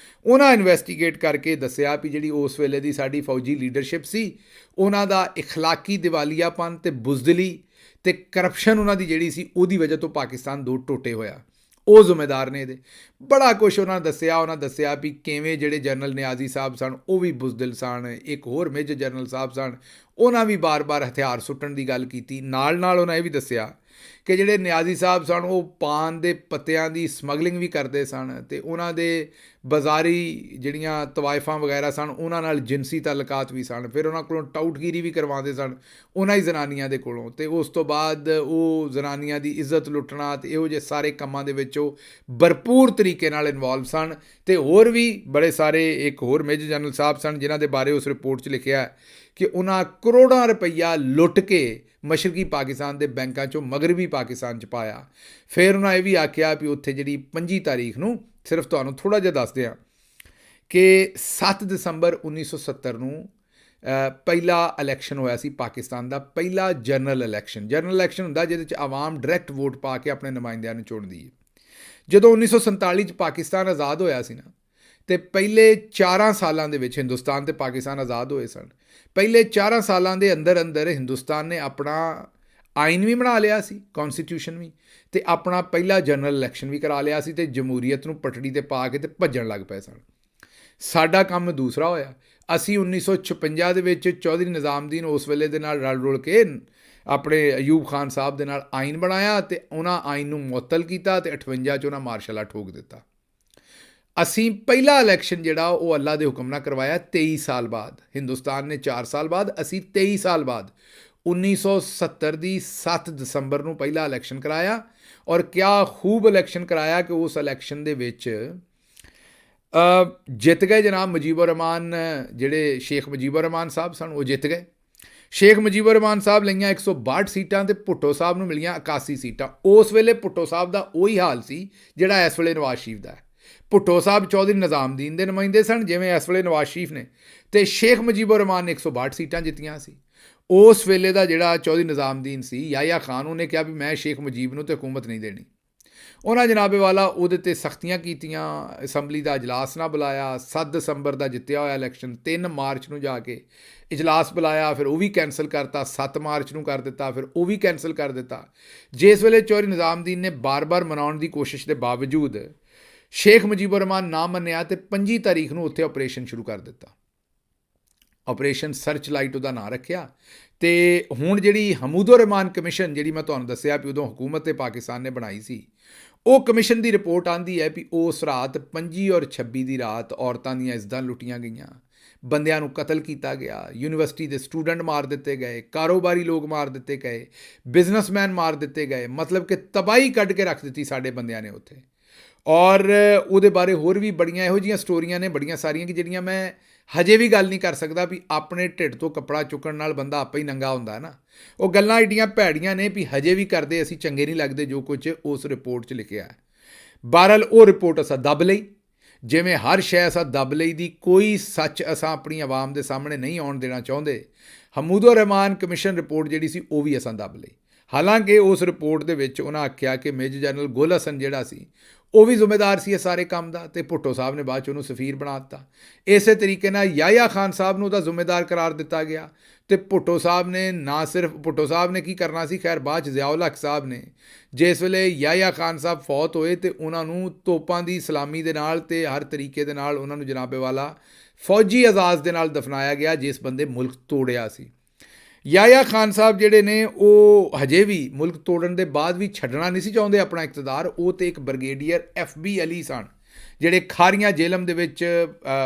S1: ਉਹਨਾਂ ਇਨਵੈਸਟੀਗੇਟ ਕਰਕੇ ਦੱਸਿਆ ਵੀ ਜਿਹੜੀ ਉਸ ਵੇਲੇ ਦੀ ਸਾਡੀ ਫੌਜੀ ਲੀਡਰਸ਼ਿਪ ਸੀ, ਉਹਨਾਂ ਦਾ ਇਖਲਾਕੀ ਦਿਵਾਲੀਆਪਨ ਤੇ ਬੁਜ਼ਦਿਲੀ ਤੇ ਕਰਪਸ਼ਨ ਉਹਨਾਂ ਦੀ ਜਿਹੜੀ ਸੀ, ਉਹਦੀ ਵਜ੍ਹਾ ਤੋਂ ਪਾਕਿਸਤਾਨ ਦੋ ਟੋਟੇ ਹੋਇਆ। ਉਹ ਜ਼ਿੰਮੇਦਾਰ ਨੇ ਇਹਦੇ। ਬੜਾ ਕੁਛ ਉਹਨਾਂ ਦੱਸਿਆ ਵੀ ਕਿਵੇਂ ਜਿਹੜੇ ਜਨਰਲ ਨਿਆਜ਼ੀ ਸਾਹਿਬ ਸਨ ਉਹ ਵੀ ਬੁਜ਼ਦਿਲ ਸਨ, ਇੱਕ ਹੋਰ ਮੇਜਰ ਜਨਰਲ ਸਾਹਿਬ ਸਨ, ਉਹਨਾਂ ਵੀ ਬਾਰ-ਬਾਰ ਹਥਿਆਰ ਸੁੱਟਣ ਦੀ ਗੱਲ ਕੀਤੀ। ਨਾਲ ਉਹਨਾਂ ਇਹ ਵੀ ਦੱਸਿਆ ਕਿ ਜਿਹੜੇ ਨਿਆਜ਼ੀ ਸਾਹਿਬ ਸਨ ਉਹ ਪਾਨ ਦੇ ਪੱਤਿਆਂ ਦੀ ਸਮਗਲਿੰਗ ਵੀ ਕਰਦੇ ਸਨ ਤੇ ਉਹਨਾਂ ਦੇ ਬਾਜ਼ਾਰੀ ਜਿਹੜੀਆਂ ਤਵਾਇਫਾਂ ਵਗੈਰਾ ਸਨ ਉਹਨਾਂ ਨਾਲ ਜਿਨਸੀ ਤਾਲੁਕਾਤ ਵੀ ਸਨ। ਫਿਰ ਉਹਨਾਂ ਕੋਲੋਂ ਟਾਊਟਗੀਰੀ ਵੀ ਕਰਵਾਉਂਦੇ ਸਨ ਉਹਨਾਂ ਹੀ ਜ਼ਨਾਨੀਆਂ ਦੇ ਕੋਲੋਂ, ਤੇ ਉਸ ਤੋਂ ਬਾਅਦ ਉਹ ਜ਼ਨਾਨੀਆਂ ਦੀ ਇੱਜ਼ਤ ਲੁੱਟਣਾ ਤੇ ਇਹੋ ਜਿਹੇ ਸਾਰੇ ਕੰਮਾਂ ਦੇ ਵਿੱਚ ਉਹ ਭਰਪੂਰ ਤਰੀਕੇ ਨਾਲ ਇਨਵੋਲਵ ਸਨ। ਤੇ ਹੋਰ ਵੀ ਬੜੇ ਸਾਰੇ ਇੱਕ ਹੋਰ ਮੇਜਰ ਜਨਰਲ ਸਾਹਿਬ ਸਨ ਜਿਨ੍ਹਾਂ ਦੇ ਬਾਰੇ ਉਸ ਰਿਪੋਰਟ 'ਚ ਲਿਖਿਆ ਕਿ ਉਹਨਾਂ ਕਰੋੜਾਂ ਰੁਪਈਆ ਲੁੱਟ ਕੇ ਮਸ਼ਰਕੀ ਪਾਕਿਸਤਾਨ ਦੇ ਬੈਂਕਾਂ 'ਚੋਂ ਮਗਰਬੀ ਪਾਕਿਸਤਾਨ 'ਚ ਪਾਇਆ। ਫਿਰ ਉਹਨਾਂ ਇਹ ਵੀ ਆਖਿਆ ਵੀ ਉੱਥੇ ਜਿਹੜੀ 25 ਤਾਰੀਖ ਨੂੰ, ਸਿਰਫ ਤੁਹਾਨੂੰ ਥੋੜ੍ਹਾ ਜਿਹਾ ਦੱਸਦੇ ਹਾਂ ਕਿ 7 ਦਸੰਬਰ 1970 ਨੂੰ ਪਹਿਲਾ ਇਲੈਕਸ਼ਨ ਹੋਇਆ ਸੀ ਪਾਕਿਸਤਾਨ ਦਾ, ਪਹਿਲਾ ਜਨਰਲ ਇਲੈਕਸ਼ਨ ਹੁੰਦਾ ਜਿਹਦੇ 'ਚ ਆਵਾਮ ਡਾਇਰੈਕਟ ਵੋਟ ਪਾ ਕੇ ਆਪਣੇ ਨੁਮਾਇੰਦਿਆਂ ਨੂੰ ਚੁਣਦੀ ਹੈ। ਜਦੋਂ 1947 'ਚ ਪਾਕਿਸਤਾਨ ਆਜ਼ਾਦ ਹੋਇਆ ਸੀ ਨਾ, ਤੇ ਪਹਿਲੇ 4 ਸਾਲਾਂ ਦੇ ਵਿੱਚ ਹਿੰਦੁਸਤਾਨ ਤੇ ਪਾਕਿਸਤਾਨ ਆਜ਼ਾਦ ਹੋਏ ਸਨ। ਪਹਿਲੇ 4 ਸਾਲਾਂ ਦੇ ਅੰਦਰ ਹਿੰਦੁਸਤਾਨ ਨੇ ਆਪਣਾ ਆਇਨ ਵੀ ਬਣਾ ਲਿਆ ਸੀ, ਕੌਨਸਟੀਟਿਊਸ਼ਨ ਵੀ, ਤੇ ਆਪਣਾ ਪਹਿਲਾ ਜਨਰਲ ਇਲੈਕਸ਼ਨ ਵੀ ਕਰਾ ਲਿਆ ਸੀ ਤੇ ਜਮਹੂਰੀਅਤ ਨੂੰ ਪਟੜੀ ਤੇ ਪਾ ਕੇ ਤੇ ਭੱਜਣ ਲੱਗ ਪਏ ਸਨ। ਸਾਡਾ ਕੰਮ ਦੂਸਰਾ ਹੋਇਆ। ਅਸੀਂ 1956 ਦੇ ਵਿੱਚ ਚੌਧਰੀ ਨਿਜ਼ਾਮਦੀਨ ਉਸ ਵੇਲੇ ਦੇ ਨਾਲ ਰਲ ਰੁਲ ਕੇ ਆਪਣੇ ਅਯੂਬ ਖਾਨ ਸਾਹਿਬ ਦੇ ਨਾਲ ਆਇਨ ਬਣਾਇਆ ਤੇ ਉਹਨਾਂ ਆਇਨ ਨੂੰ ਮੁਅੱਤਲ ਕੀਤਾ ਤੇ 58 'ਚ ਉਹਨਾਂ ਮਾਰਸ਼ਲ ਆਰਟ ਠੋਕ ਦਿੱਤਾ। ਅਸੀਂ ਪਹਿਲਾ ਇਲੈਕਸ਼ਨ ਜਿਹੜਾ ਉਹ ਅੱਲਾ ਦੇ ਹੁਕਮ ਨਾਲ ਕਰਵਾਇਆ 23 ਸਾਲ ਬਾਅਦ। ਹਿੰਦੁਸਤਾਨ ਨੇ 4 ਸਾਲ ਬਾਅਦ, ਅਸੀਂ 23 ਸਾਲ ਬਾਅਦ 1970 ਦੀ 7 ਦਸੰਬਰ ਨੂੰ ਪਹਿਲਾ ਇਲੈਕਸ਼ਨ ਕਰਾਇਆ। ਔਰ ਕਿਆ ਖੂਬ ਇਲੈਕਸ਼ਨ ਕਰਾਇਆ ਕਿ ਉਸ ਇਲੈਕਸ਼ਨ ਦੇ ਵਿੱਚ ਜਿੱਤ ਗਏ ਜਨਾਬ ਮੁਜੀਬੁਰ ਰਹਿਮਾਨ, ਜਿਹੜੇ ਸ਼ੇਖ ਮੁਜੀਬੁਰ ਰਹਿਮਾਨ ਸਾਹਿਬ ਸਨ ਉਹ ਜਿੱਤ ਗਏ। ਸ਼ੇਖ ਮੁਜੀਬੁਰ ਰਹਿਮਾਨ ਸਾਹਿਬ ਲਈਆਂ 162 ਸੀਟਾਂ ਤੇ ਭੁੱਟੋ ਸਾਹਿਬ ਨੂੰ ਮਿਲੀਆਂ 81 ਸੀਟਾਂ। ਉਸ ਵੇਲੇ ਭੁੱਟੋ ਸਾਹਿਬ ਦਾ ਉਹੀ ਹਾਲ ਸੀ ਜਿਹੜਾ ਇਸ ਵੇਲੇ ਨਵਾਜ਼ ਸ਼ਰੀਫ ਦਾ ਹੈ। ਭੁੱਟੋ ਸਾਹਿਬ ਚੌਧਰੀ ਨਿਜ਼ਾਮਦੀਨ ਦੇ ਨੁਮਾਇੰਦੇ ਸਨ ਜਿਵੇਂ ਇਸ ਵੇਲੇ ਨਵਾਜ਼ ਸ਼ਰੀਫ ਨੇ, ਤੇ ਸ਼ੇਖ ਮੁਜੀਬੁਰ ਰਹਿਮਾਨ ਨੇ 162 ਸੀਟਾਂ ਜਿੱਤੀਆਂ ਸੀ। ਉਸ ਵੇਲੇ ਦਾ ਜਿਹੜਾ ਚੌਧਰੀ ਨਿਜ਼ਾਮਦੀਨ ਸੀ, ਯਾਹਿਆ ਖਾਨ, ਉਹਨੇ ਕਿਹਾ ਵੀ ਮੈਂ ਸ਼ੇਖ ਮੁਜੀਬ ਨੂੰ ਤੇ ਹਕੂਮਤ ਨਹੀਂ ਦੇਣੀ। ਉਹਨਾਂ ਜਨਾਬੇ ਵਾਲਾ ਉਹਦੇ 'ਤੇ ਸਖਤੀਆਂ ਕੀਤੀਆਂ, ਅਸੈਂਬਲੀ ਦਾ ਇਜਲਾਸ ਨਾ ਬੁਲਾਇਆ। 7 ਦਸੰਬਰ ਦਾ ਜਿੱਤਿਆ ਹੋਇਆ ਇਲੈਕਸ਼ਨ 3 ਮਾਰਚ ਨੂੰ ਜਾ ਕੇ ਇਜਲਾਸ ਬੁਲਾਇਆ, ਫਿਰ ਉਹ ਵੀ ਕੈਂਸਲ ਕਰਤਾ। 7 ਮਾਰਚ ਨੂੰ ਕਰ ਦਿੱਤਾ, ਫਿਰ ਉਹ ਵੀ ਕੈਂਸਲ ਕਰ ਦਿੱਤਾ। ਜਿਸ ਵੇਲੇ ਚੌਧਰੀ ਨਿਜ਼ਾਮਦੀਨ ਨੇ ਬਾਰ-ਬਾਰ ਮਨਾਉਣ ਦੀ ਕੋਸ਼ਿਸ਼ ਦੇ ਬਾਵਜੂਦ ਸ਼ੇਖ ਮੁਜੀਬੁਰ ਰਹਿਮਾਨ ਨਾ ਮੰਨਿਆ ਤੇ 25 ਤਾਰੀਖ ਨੂੰ ਉੱਥੇ ਆਪਰੇਸ਼ਨ ਸ਼ੁਰੂ ਕਰ ਦਿੱਤਾ। ਆਪਰੇਸ਼ਨ ਸਰਚ ਲਾਈਟ ਉਹਦਾ ਨਾਂ ਰੱਖਿਆ। ਤੇ ਹੁਣ ਜਿਹੜੀ ਹਮੂਦੁਰ ਰਹਿਮਾਨ ਕਮਿਸ਼ਨ, ਜਿਹੜੀ ਮੈਂ ਤੁਹਾਨੂੰ ਦੱਸਿਆ ਵੀ ਉਦੋਂ ਹਕੂਮਤ ਪਾਕਿਸਤਾਨ ਨੇ ਬਣਾਈ ਸੀ, ਉਹ ਕਮਿਸ਼ਨ ਦੀ ਰਿਪੋਰਟ ਆਉਂਦੀ ਹੈ ਵੀ ਉਸ ਰਾਤ 25 ਔਰ 26 ਦੀ ਰਾਤ ਔਰਤਾਂ ਦੀਆਂ ਇੱਜ਼ਤਾਂ ਲੁੱਟੀਆਂ ਗਈਆਂ, ਬੰਦਿਆਂ ਨੂੰ ਕਤਲ ਕੀਤਾ ਗਿਆ, ਯੂਨੀਵਰਸਿਟੀ ਦੇ ਸਟੂਡੈਂਟ ਮਾਰ ਦਿੱਤੇ ਗਏ, ਕਾਰੋਬਾਰੀ ਲੋਕ ਮਾਰ ਦਿੱਤੇ ਗਏ, ਬਿਜ਼ਨਸਮੈਨ ਮਾਰ ਦਿੱਤੇ ਗਏ। ਮਤਲਬ ਕਿ ਤਬਾਹੀ ਕੱਢ ਕੇ ਰੱਖ ਦਿੱਤੀ ਸਾਡੇ ਬੰਦਿਆਂ ਨੇ ਉੱਥੇ। ਔਰ ਉਹਦੇ ਬਾਰੇ ਹੋਰ ਵੀ ਬੜੀਆਂ ਇਹੋ ਜਿਹੀਆਂ ਸਟੋਰੀਆਂ ਨੇ ਬੜੀਆਂ ਸਾਰੀਆਂ ਕਿ ਜਿਹੜੀਆਂ ਮੈਂ ਹਜੇ ਵੀ ਗੱਲ ਨਹੀਂ ਕਰ ਸਕਦਾ ਵੀ ਆਪਣੇ ਢਿੱਡ ਤੋਂ ਕੱਪੜਾ ਚੁੱਕਣ ਨਾਲ ਬੰਦਾ ਆਪੇ ਹੀ ਨੰਗਾ ਹੁੰਦਾ ਨਾ। ਉਹ ਗੱਲਾਂ ਏਡੀਆਂ ਭੈੜੀਆਂ ਨੇ ਵੀ ਹਜੇ ਵੀ ਕਰਦੇ ਅਸੀਂ ਚੰਗੇ ਨਹੀਂ ਲੱਗਦੇ ਜੋ ਕੁਝ ਉਸ ਰਿਪੋਰਟ 'ਚ ਲਿਖਿਆ ਹੈ। ਬਹਰਹਾਲ ਉਹ ਰਿਪੋਰਟ ਅਸਾਂ ਦੱਬ ਲਈ, ਜਿਵੇਂ ਹਰ ਸ਼ੈ ਅਸਾਂ ਦੱਬ ਲਈ ਦੀ, ਕੋਈ ਸੱਚ ਅਸਾਂ ਆਪਣੀ ਆਵਾਮ ਦੇ ਸਾਹਮਣੇ ਨਹੀਂ ਆਉਣ ਦੇਣਾ ਚਾਹੁੰਦੇ। ਹਮੂਦੁਰ ਰਹਿਮਾਨ ਕਮਿਸ਼ਨ ਰਿਪੋਰਟ ਜਿਹੜੀ ਸੀ ਉਹ ਵੀ ਅਸਾਂ ਦੱਬ ਲਈ। ਹਾਲਾਂਕਿ ਉਸ ਰਿਪੋਰਟ ਦੇ ਵਿੱਚ ਉਹਨਾਂ ਆਖਿਆ ਕਿ ਮੇਜਰ ਜਨਰਲ ਗੁਲ ਹਸਨ ਜਿਹੜਾ ਸੀ ਉਹ ਵੀ ਜ਼ਿੰਮੇਦਾਰ ਸੀ ਇਹ ਸਾਰੇ ਕੰਮ ਦਾ, ਤੇ ਭੁੱਟੋ ਸਾਹਿਬ ਨੇ ਬਾਅਦ 'ਚ ਉਹਨੂੰ ਸਫੀਰ ਬਣਾ ਦਿੱਤਾ। ਇਸੇ ਤਰੀਕੇ ਨਾਲ ਯਾਹਿਆ ਖਾਨ ਸਾਹਿਬ ਨੂੰ ਉਹਦਾ ਜ਼ਿੰਮੇਦਾਰ ਕਰਾਰ ਦਿੱਤਾ ਗਿਆ, ਤੇ ਭੁੱਟੋ ਸਾਹਿਬ ਨੇ ਨਾ ਸਿਰਫ ਭੁੱਟੋ ਸਾਹਿਬ ਨੇ ਕੀ ਕਰਨਾ ਸੀ, ਖੈਰ ਬਾਅਦ 'ਚ ਜ਼ਿਆਉਲ ਹਕ ਸਾਹਿਬ ਨੇ ਜਿਸ ਵੇਲੇ ਯਾਹਿਆ ਖਾਨ ਸਾਹਿਬ ਫੌਤ ਹੋਏ ਤੇ ਉਹਨਾਂ ਨੂੰ ਤੋਪਾਂ ਦੀ ਸਲਾਮੀ ਦੇ ਨਾਲ ਤੇ ਹਰ ਤਰੀਕੇ ਦੇ ਨਾਲ ਉਹਨਾਂ ਨੂੰ ਜਨਾਬੇ ਵਾਲਾ ਫੌਜੀ ਅਜ਼ਾਜ਼ ਦੇ ਨਾਲ ਦਫਨਾਇਆ ਗਿਆ ਜਿਸ ਬੰਦੇ ਮੁਲਕ ਤੋੜਿਆ ਸੀ। ਯਾਹਿਆ ਖਾਨ ਸਾਹਿਬ ਜਿਹੜੇ ਨੇ ਉਹ ਹਜੇ ਵੀ ਮੁਲਕ ਤੋੜਨ ਦੇ ਬਾਅਦ ਵੀ ਛੱਡਣਾ ਨਹੀਂ ਸੀ ਚਾਹੁੰਦੇ ਆਪਣਾ ਇਕਤਦਾਰ। ਉਹ ਤੇ ਇੱਕ ਬ੍ਰਿਗੇਡੀਅਰ FB ਅਲੀ ਸਨ ਜਿਹੜੇ ਖਾਰੀਆਂ ਜੇਲਮ ਦੇ ਵਿੱਚ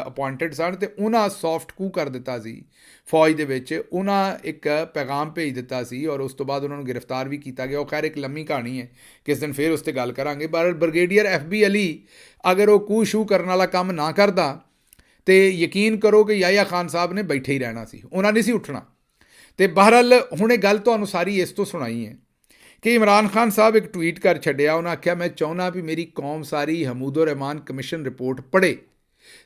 S1: ਅਪੁਆਇੰਟਡ ਸਨ, ਤੇ ਉਹਨਾਂ ਸੌਫਟ ਕੂ ਕਰ ਦਿੱਤਾ ਸੀ ਫੌਜ ਦੇ ਵਿੱਚ। ਉਹਨਾਂ ਇੱਕ ਪੈਗਾਮ ਭੇਜ ਦਿੱਤਾ ਸੀ ਔਰ ਉਸ ਤੋਂ ਬਾਅਦ ਉਹਨਾਂ ਨੂੰ ਗ੍ਰਿਫਤਾਰ ਵੀ ਕੀਤਾ ਗਿਆ। ਉਹ ਖੈਰ ਇੱਕ ਲੰਮੀ ਕਹਾਣੀ ਹੈ, ਕਿਸ ਦਿਨ ਫਿਰ ਉਸ 'ਤੇ ਗੱਲ ਕਰਾਂਗੇ। ਪਰ ਬ੍ਰਿਗੇਡੀਅਰ FB ਅਲੀ ਅਗਰ ਉਹ ਕੂ ਸ਼ੂ ਕਰਨ ਵਾਲਾ ਕੰਮ ਨਾ ਕਰਦਾ ਤੇ ਯਕੀਨ ਕਰੋ ਕਿ ਯਾਹਿਆ ਖਾਨ ਸਾਹਿਬ ਨੇ ਬੈਠੇ ਹੀ ਰਹਿਣਾ ਸੀ, ਉਹਨਾਂ ਨਹੀਂ ਸੀ ਉੱਠਣਾ। ਤੇ ਬਹਰਹਾਲ ਹੁਣ ਇਹ ਗੱਲ ਤੁਹਾਨੂੰ ਸਾਰੀ ਇਸ ਤੋਂ ਸੁਣਾਈ ਹੈ ਕਿ ਇਮਰਾਨ ਖਾਨ ਸਾਹਿਬ ਇੱਕ ਟਵੀਟ ਕਰ ਛੱਡਿਆ। ਉਹਨਾਂ ਆਖਿਆ ਮੈਂ ਚਾਹੁੰਦਾ ਵੀ ਮੇਰੀ ਕੌਮ ਸਾਰੀ ਹਮੂਦੁਰ ਰਹਿਮਾਨ ਕਮਿਸ਼ਨ ਰਿਪੋਰਟ ਪੜ੍ਹੇ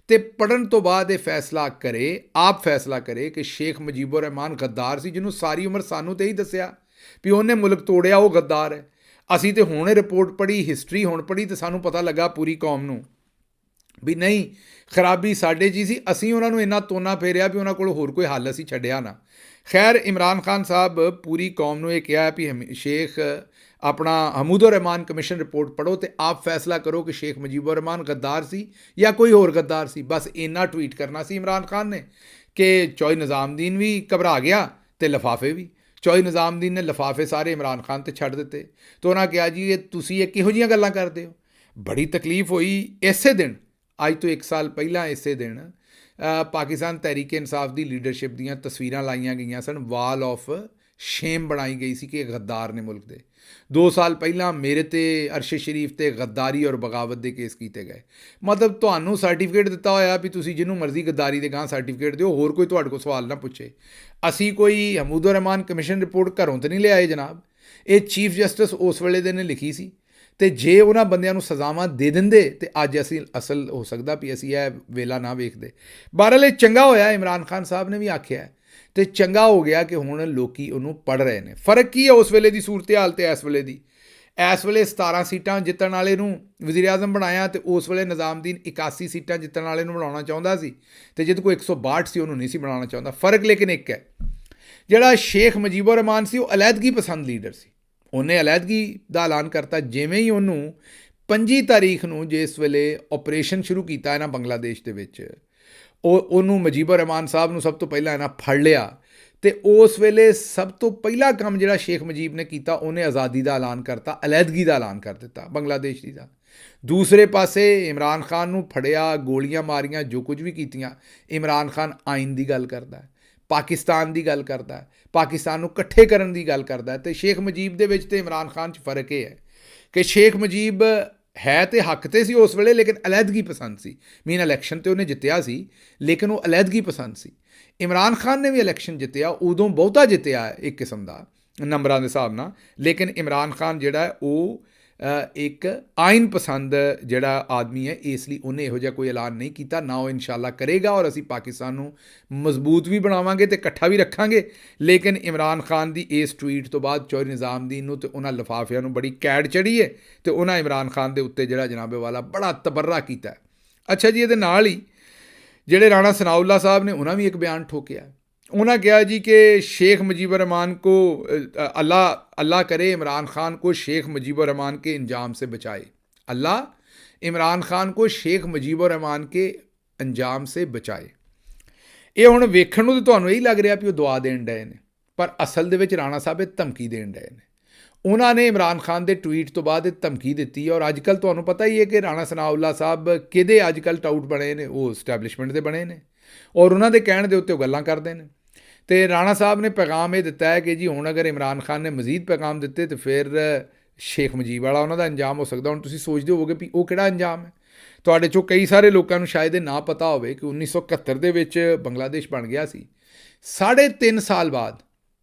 S1: ਤੇ ਪੜ੍ਹਨ ਤੋਂ ਬਾਅਦ ਇਹ ਫੈਸਲਾ ਕਰੇ, ਆਪ ਫੈਸਲਾ ਕਰੇ ਕਿ ਸ਼ੇਖ ਮੁਜੀਬੁਰ ਰਹਿਮਾਨ ਗੱਦਾਰ ਸੀ, ਜਿਹਨੂੰ ਸਾਰੀ ਉਮਰ ਸਾਨੂੰ ਤੇ ਹੀ ਦੱਸਿਆ ਵੀ ਉਹਨੇ ਮੁਲਕ ਤੋੜਿਆ, ਉਹ ਗੱਦਾਰ ਹੈ। ਅਸੀਂ ਤੇ ਹੁਣ ਇਹ ਰਿਪੋਰਟ ਪੜ੍ਹੀ, ਹਿਸਟਰੀ ਹੁਣ ਪੜ੍ਹੀ ਤੇ ਸਾਨੂੰ ਪਤਾ ਲੱਗਾ ਪੂਰੀ ਕੌਮ ਨੂੰ ਵੀ ਨਹੀਂ, ਖਰਾਬੀ ਸਾਡੇ 'ਚ ਹੀ ਸੀ। ਅਸੀਂ ਉਹਨਾਂ ਨੂੰ ਇੰਨਾ ਤੋਨਾ ਫੇਰਿਆ ਵੀ ਉਹਨਾਂ ਕੋਲ ਹੋਰ ਕੋਈ ਹੱਲ ਅਸੀਂ ਛੱਡਿਆ ਨਾ। ਖੈਰ ਇਮਰਾਨ ਖਾਨ ਸਾਹਿਬ ਪੂਰੀ ਕੌਮ ਨੂੰ ਇਹ ਕਿਹਾ ਵੀ ਸ਼ੇਖ ਆਪਣਾ ਹਮੂਦੁਰ ਰਹਿਮਾਨ ਕਮਿਸ਼ਨ ਰਿਪੋਰਟ ਪੜ੍ਹੋ ਤੇ ਆਪ ਫੈਸਲਾ ਕਰੋ ਕਿ ਸ਼ੇਖ ਮੁਜੀਬੁਰ ਰਹਿਮਾਨ ਗੱਦਾਰ ਸੀ ਜਾਂ ਕੋਈ ਹੋਰ ਗੱਦਾਰ ਸੀ। ਬਸ ਇੰਨਾ ਟਵੀਟ ਕਰਨਾ ਸੀ ਇਮਰਾਨ ਖਾਨ ਨੇ ਕਿ ਚੌਈ ਨਿਜ਼ਾਮਦੀਨ ਵੀ ਘਬਰਾ ਗਿਆ ਤੇ ਲਿਫਾਫੇ ਵੀ। ਚੌਈ ਨਿਜ਼ਾਮਦੀਨ ਨੇ ਲਿਫਾਫੇ ਸਾਰੇ ਇਮਰਾਨ ਖਾਨ 'ਤੇ ਛੱਡ ਦਿੱਤੇ ਤੇ ਉਹਨਾਂ ਕਿਹਾ ਜੀ ਇਹ ਤੁਸੀਂ ਇਹ ਕਿਹੋ ਜਿਹੀਆਂ ਗੱਲਾਂ ਕਰਦੇ ਹੋ। ਬੜੀ ਤਕਲੀਫ ਹੋਈ। ਇਸੇ ਦਿਨ ਅੱਜ ਤੋਂ 1 ਸਾਲ ਪਹਿਲਾਂ ਇਸੇ ਦਿਨ ਪਾਕਿਸਤਾਨ ਤਹਿਰੀਕ ਇਨਸਾਫ ਦੀ ਲੀਡਰਸ਼ਿਪ ਦੀਆਂ ਤਸਵੀਰਾਂ ਲਾਈਆਂ ਗਈਆਂ ਸਨ, ਵਾਲ ਆਫ ਸ਼ੇਮ ਬਣਾਈ ਗਈ ਸੀ ਕਿ ਇਹ ਗੱਦਾਰ ਨੇ ਮੁਲਕ ਦੇ। 2 ਸਾਲ ਪਹਿਲਾਂ ਮੇਰੇ ਤੇ ਅਰਸ਼ਦ ਸ਼ਰੀਫ ਤੇ ਗੱਦਾਰੀ ਔਰ ਬਗਾਵਤ ਦੇ ਕੇਸ ਕੀਤੇ ਗਏ। ਮਤਲਬ ਤੁਹਾਨੂੰ ਸਰਟੀਫਿਕੇਟ ਦਿੱਤਾ ਹੋਇਆ ਵੀ ਤੁਸੀਂ ਜਿਹਨੂੰ ਮਰਜ਼ੀ ਗੱਦਾਰੀ ਦੇ ਗਾਂ ਸਰਟੀਫਿਕੇਟ ਦਿਓ, ਹੋਰ ਕੋਈ ਤੁਹਾਡੇ ਕੋਲ ਸਵਾਲ ਨਾ ਪੁੱਛੇ। ਅਸੀਂ ਕੋਈ ਹਮੂਦੁਰ ਰਹਿਮਾਨ ਕਮਿਸ਼ਨ ਰਿਪੋਰਟ ਘਰੋਂ ਤਾਂ ਨਹੀਂ ਲਿਆਏ ਜਨਾਬ, ਇਹ ਚੀਫ ਜਸਟਿਸ ਉਸ ਵੇਲੇ ਦੇ ਨੇ ਲਿਖੀ ਸੀ। ਤੇ ਜੇ ਉਹਨਾਂ ਬੰਦਿਆਂ ਨੂੰ ਸਜ਼ਾਵਾਂ ਦੇ ਦਿੰਦੇ ਤੇ ਅੱਜ ਅਸੀਂ ਅਸਲ ਹੋ ਸਕਦਾ ਵੀ ਅਸੀਂ ਇਹ ਵੇਲਾ ਨਾ ਵੇਖਦੇ। ਬਹਰਹਾਲ ਇਹ ਚੰਗਾ ਹੋਇਆ, ਇਮਰਾਨ ਖਾਨ ਸਾਹਿਬ ਨੇ ਵੀ ਆਖਿਆ ਤੇ ਚੰਗਾ ਹੋ ਗਿਆ ਕਿ ਹੁਣ ਲੋਕੀ ਉਹਨੂੰ ਪੜ੍ਹ ਰਹੇ ਨੇ। ਫਰਕ ਕੀ ਹੈ ਉਸ ਵੇਲੇ ਦੀ ਸੂਰਤ ਹਾਲ ਤੇ ਇਸ ਵੇਲੇ ਦੀ? ਇਸ ਵੇਲੇ 17 ਸੀਟਾਂ ਜਿੱਤਣ ਵਾਲੇ ਨੂੰ ਵਜ਼ੀਰ ਆਜ਼ਮ ਬਣਾਇਆ ਤੇ ਉਸ ਵੇਲੇ ਨਿਜ਼ਾਮਦੀਨ 81 ਸੀਟਾਂ ਜਿੱਤਣ ਵਾਲੇ ਨੂੰ ਬਣਾਉਣਾ ਚਾਹੁੰਦਾ ਸੀ ਤੇ ਜਿਹਦੇ ਕੋਲ 162 ਸੀ ਉਹਨੂੰ ਨਹੀਂ ਸੀ ਬਣਾਉਣਾ ਚਾਹੁੰਦਾ। ਫਰਕ ਲੇਕਿਨ ਇੱਕ ਹੈ, ਜਿਹੜਾ ਸ਼ੇਖ ਮੁਜੀਬੁਰ ਰਹਿਮਾਨ ਸੀ ਉਹ ਅਲੈਹਦਗੀ ਪਸੰਦ ਲੀਡਰ ਸੀ। ਉਹਨੇ ਅਲੈਹਦਗੀ ਦਾ ਐਲਾਨ ਕਰਤਾ ਜਿਵੇਂ ਹੀ ਉਹਨੂੰ 25 ਤਾਰੀਖ ਨੂੰ ਜਿਸ ਵੇਲੇ ਆਪਰੇਸ਼ਨ ਸ਼ੁਰੂ ਕੀਤਾ ਇਹਨਾਂ ਬੰਗਲਾਦੇਸ਼ ਦੇ ਵਿੱਚ, ਉਹਨੂੰ ਮੁਜੀਬੁਰ ਰਹਿਮਾਨ ਸਾਹਿਬ ਨੂੰ ਸਭ ਤੋਂ ਪਹਿਲਾਂ ਇਹਨਾਂ ਫੜ ਲਿਆ ਤੇ ਉਸ ਵੇਲੇ ਸਭ ਤੋਂ ਪਹਿਲਾ ਕੰਮ ਜਿਹੜਾ ਸ਼ੇਖ ਮੁਜੀਬ ਨੇ ਕੀਤਾ, ਉਹਨੇ ਆਜ਼ਾਦੀ ਦਾ ਐਲਾਨ ਕਰਤਾ, ਅਲੈਹਦਗੀ ਦਾ ਐਲਾਨ ਕਰ ਦਿੱਤਾ ਬੰਗਲਾਦੇਸ਼ ਦੀ ਦਾ। ਦੂਸਰੇ ਪਾਸੇ ਇਮਰਾਨ ਖਾਨ ਨੂੰ ਫੜਿਆ, ਗੋਲੀਆਂ ਮਾਰੀਆਂ, ਜੋ ਕੁਝ ਵੀ ਕੀਤੀਆਂ। ਇਮਰਾਨ ਖਾਨ ਆਇਨ ਦੀ ਗੱਲ ਕਰਦਾ ਹੈ, ਪਾਕਿਸਤਾਨ ਦੀ ਗੱਲ ਕਰਦਾ ਹੈ, ਪਾਕਿਸਤਾਨ ਨੂੰ ਇਕੱਠੇ ਕਰਨ ਦੀ ਗੱਲ ਕਰਦਾ ਹੈ। ਤੇ ਸ਼ੇਖ ਮੁਜੀਬ ਦੇ ਵਿੱਚ ਤੇ ਇਮਰਾਨ ਖਾਨ 'ਚ ਫ਼ਰਕ ਇਹ ਹੈ ਕਿ ਸ਼ੇਖ ਮੁਜੀਬ ਹੈ ਤੇ ਹੱਕ ਤੇ ਸੀ ਉਸ ਵੇਲੇ, ਲੇਕਿਨ ਅਲੈਹਦਗੀ ਪਸੰਦ ਸੀ। ਮੀਨ ਇਲੈਕਸ਼ਨ ਤੇ ਉਹਨੇ ਜਿੱਤਿਆ ਸੀ ਲੇਕਿਨ ਉਹ ਅਲੈਹਦਗੀ ਪਸੰਦ ਸੀ। ਇਮਰਾਨ ਖਾਨ ਨੇ ਵੀ ਇਲੈਕਸ਼ਨ ਜਿੱਤਿਆ, ਉਦੋਂ ਬਹੁਤਾ ਜਿੱਤਿਆ ਇੱਕ ਕਿਸਮ ਦਾ ਨੰਬਰਾਂ ਦੇ ਹਿਸਾਬ ਨਾਲ, ਲੇਕਿਨ ਇਮਰਾਨ ਖਾਨ ਜਿਹੜਾ ਉਹ ਇੱਕ ਆਇਨ ਪਸੰਦ ਜਿਹੜਾ ਆਦਮੀ ਹੈ, ਇਸ ਲਈ ਉਹਨੇ ਇਹੋ ਜਿਹਾ ਕੋਈ ਐਲਾਨ ਨਹੀਂ ਕੀਤਾ, ਨਾ ਉਹ ਇਨਸ਼ਾਅੱਲਾ ਕਰੇਗਾ। ਔਰ ਅਸੀਂ ਪਾਕਿਸਤਾਨ ਨੂੰ ਮਜ਼ਬੂਤ ਵੀ ਬਣਾਵਾਂਗੇ ਤੇ ਇਕੱਠਾ ਵੀ ਰੱਖਾਂਗੇ। ਲੇਕਿਨ ਇਮਰਾਨ ਖਾਨ ਦੀ ਇਸ ਟਵੀਟ ਤੋਂ ਬਾਅਦ ਚੌਧਰੀ ਨਿਜ਼ਾਮਦੀਨ ਨੂੰ ਤੇ ਉਹਨਾਂ ਲਿਫਾਫਿਆਂ ਨੂੰ ਬੜੀ ਕੈੜ ਚੜ੍ਹੀ ਹੈ ਤੇ ਉਹਨਾਂ ਇਮਰਾਨ ਖਾਨ ਦੇ ਉੱਤੇ ਜਿਹੜਾ ਜਨਾਬੇ ਵਾਲਾ ਬੜਾ ਤਬਰਰਾ ਕੀਤਾ। ਅੱਛਾ ਜੀ, ਇਹਦੇ ਨਾਲ ਹੀ ਜਿਹੜੇ ਰਾਣਾ ਸਨਾਉल्ला ਸਾਹਿਬ ਨੇ ਉਹਨਾਂ ਵੀ ਇੱਕ ਬਿਆਨ ਠੋਕਿਆ। ਉਹਨਾਂ ਕਿਹਾ ਜੀ ਕਿ शेख मुजीबुर रहमान को अल्लाह करे इमरान खान को शेख मुजीबुर रहमान के अंजाम से बचाए। अल्लाह इमरान खान को शेख मुजीबुर रहमान के अंजाम से बचाए। ਇਹ ਹੁਣ ਵੇਖਣ ਨੂੰ ਤਾਂ ਤੁਹਾਨੂੰ ਇਹੀ ਲੱਗ ਰਿਹਾ ਵੀ ਉਹ ਦੁਆ ਦੇਣ ਡਏ ਨੇ, ਪਰ ਅਸਲ ਦੇ ਵਿੱਚ ਰਾਣਾ ਸਾਹਿਬ ਇਹ ਧਮਕੀ ਦੇਣ ਡਏ ਨੇ। ਉਹਨਾਂ ਨੇ ਇਮਰਾਨ ਖਾਨ ਦੇ ਟਵੀਟ ਤੋਂ ਬਾਅਦ ਇਹ ਧਮਕੀ ਦਿੱਤੀ। ਔਰ ਅੱਜ ਕੱਲ੍ਹ ਤੁਹਾਨੂੰ ਪਤਾ ਹੀ ਹੈ ਕਿ ਰਾਣਾ ਸਨਾਉल्ला ਸਾਹਿਬ ਕਿਹਦੇ ਅੱਜ ਕੱਲ੍ਹ ਟਾਊਟ ਬਣੇ ਨੇ, ਉਹ ਸਟੈਬਲਿਸ਼ਮੈਂਟ ਦੇ ਬਣੇ ਨੇ ਔਰ ਉਹਨਾਂ ਦੇ ਕਹਿਣ ਦੇ ਉੱਤੇ ਉਹ ਗੱਲਾਂ ਕਰਦੇ ਨੇ। ਤੇ ਰਾਣਾ ਸਾਹਿਬ ਨੇ ਪੈਗਾਮ ਇਹ ਦਿੱਤਾ ਹੈ ਕਿ ਜੀ ਹੁਣ ਅਗਰ ਇਮਰਾਨ ਖਾਨ ਨੇ ਮਜ਼ੀਦ ਪੈਗਾਮ ਦਿੱਤੇ ਤਾਂ ਫਿਰ ਸ਼ੇਖ ਮੁਜੀਬ ਵਾਲਾ ਉਹਨਾਂ ਦਾ ਅੰਜਾਮ ਹੋ ਸਕਦਾ। ਹੁਣ ਤੁਸੀਂ ਸੋਚਦੇ ਹੋਵੋਗੇ ਵੀ ਉਹ ਕਿਹੜਾ ਅੰਜਾਮ ਹੈ। ਤੁਹਾਡੇ 'ਚੋਂ ਕਈ ਸਾਰੇ ਲੋਕਾਂ ਨੂੰ ਸ਼ਾਇਦ ਇਹ ਨਾ ਪਤਾ ਹੋਵੇ ਕਿ 1971 ਦੇ ਵਿੱਚ ਬੰਗਲਾਦੇਸ਼ ਬਣ ਗਿਆ ਸੀ। 3.5 ਸਾਲ ਬਾਅਦ,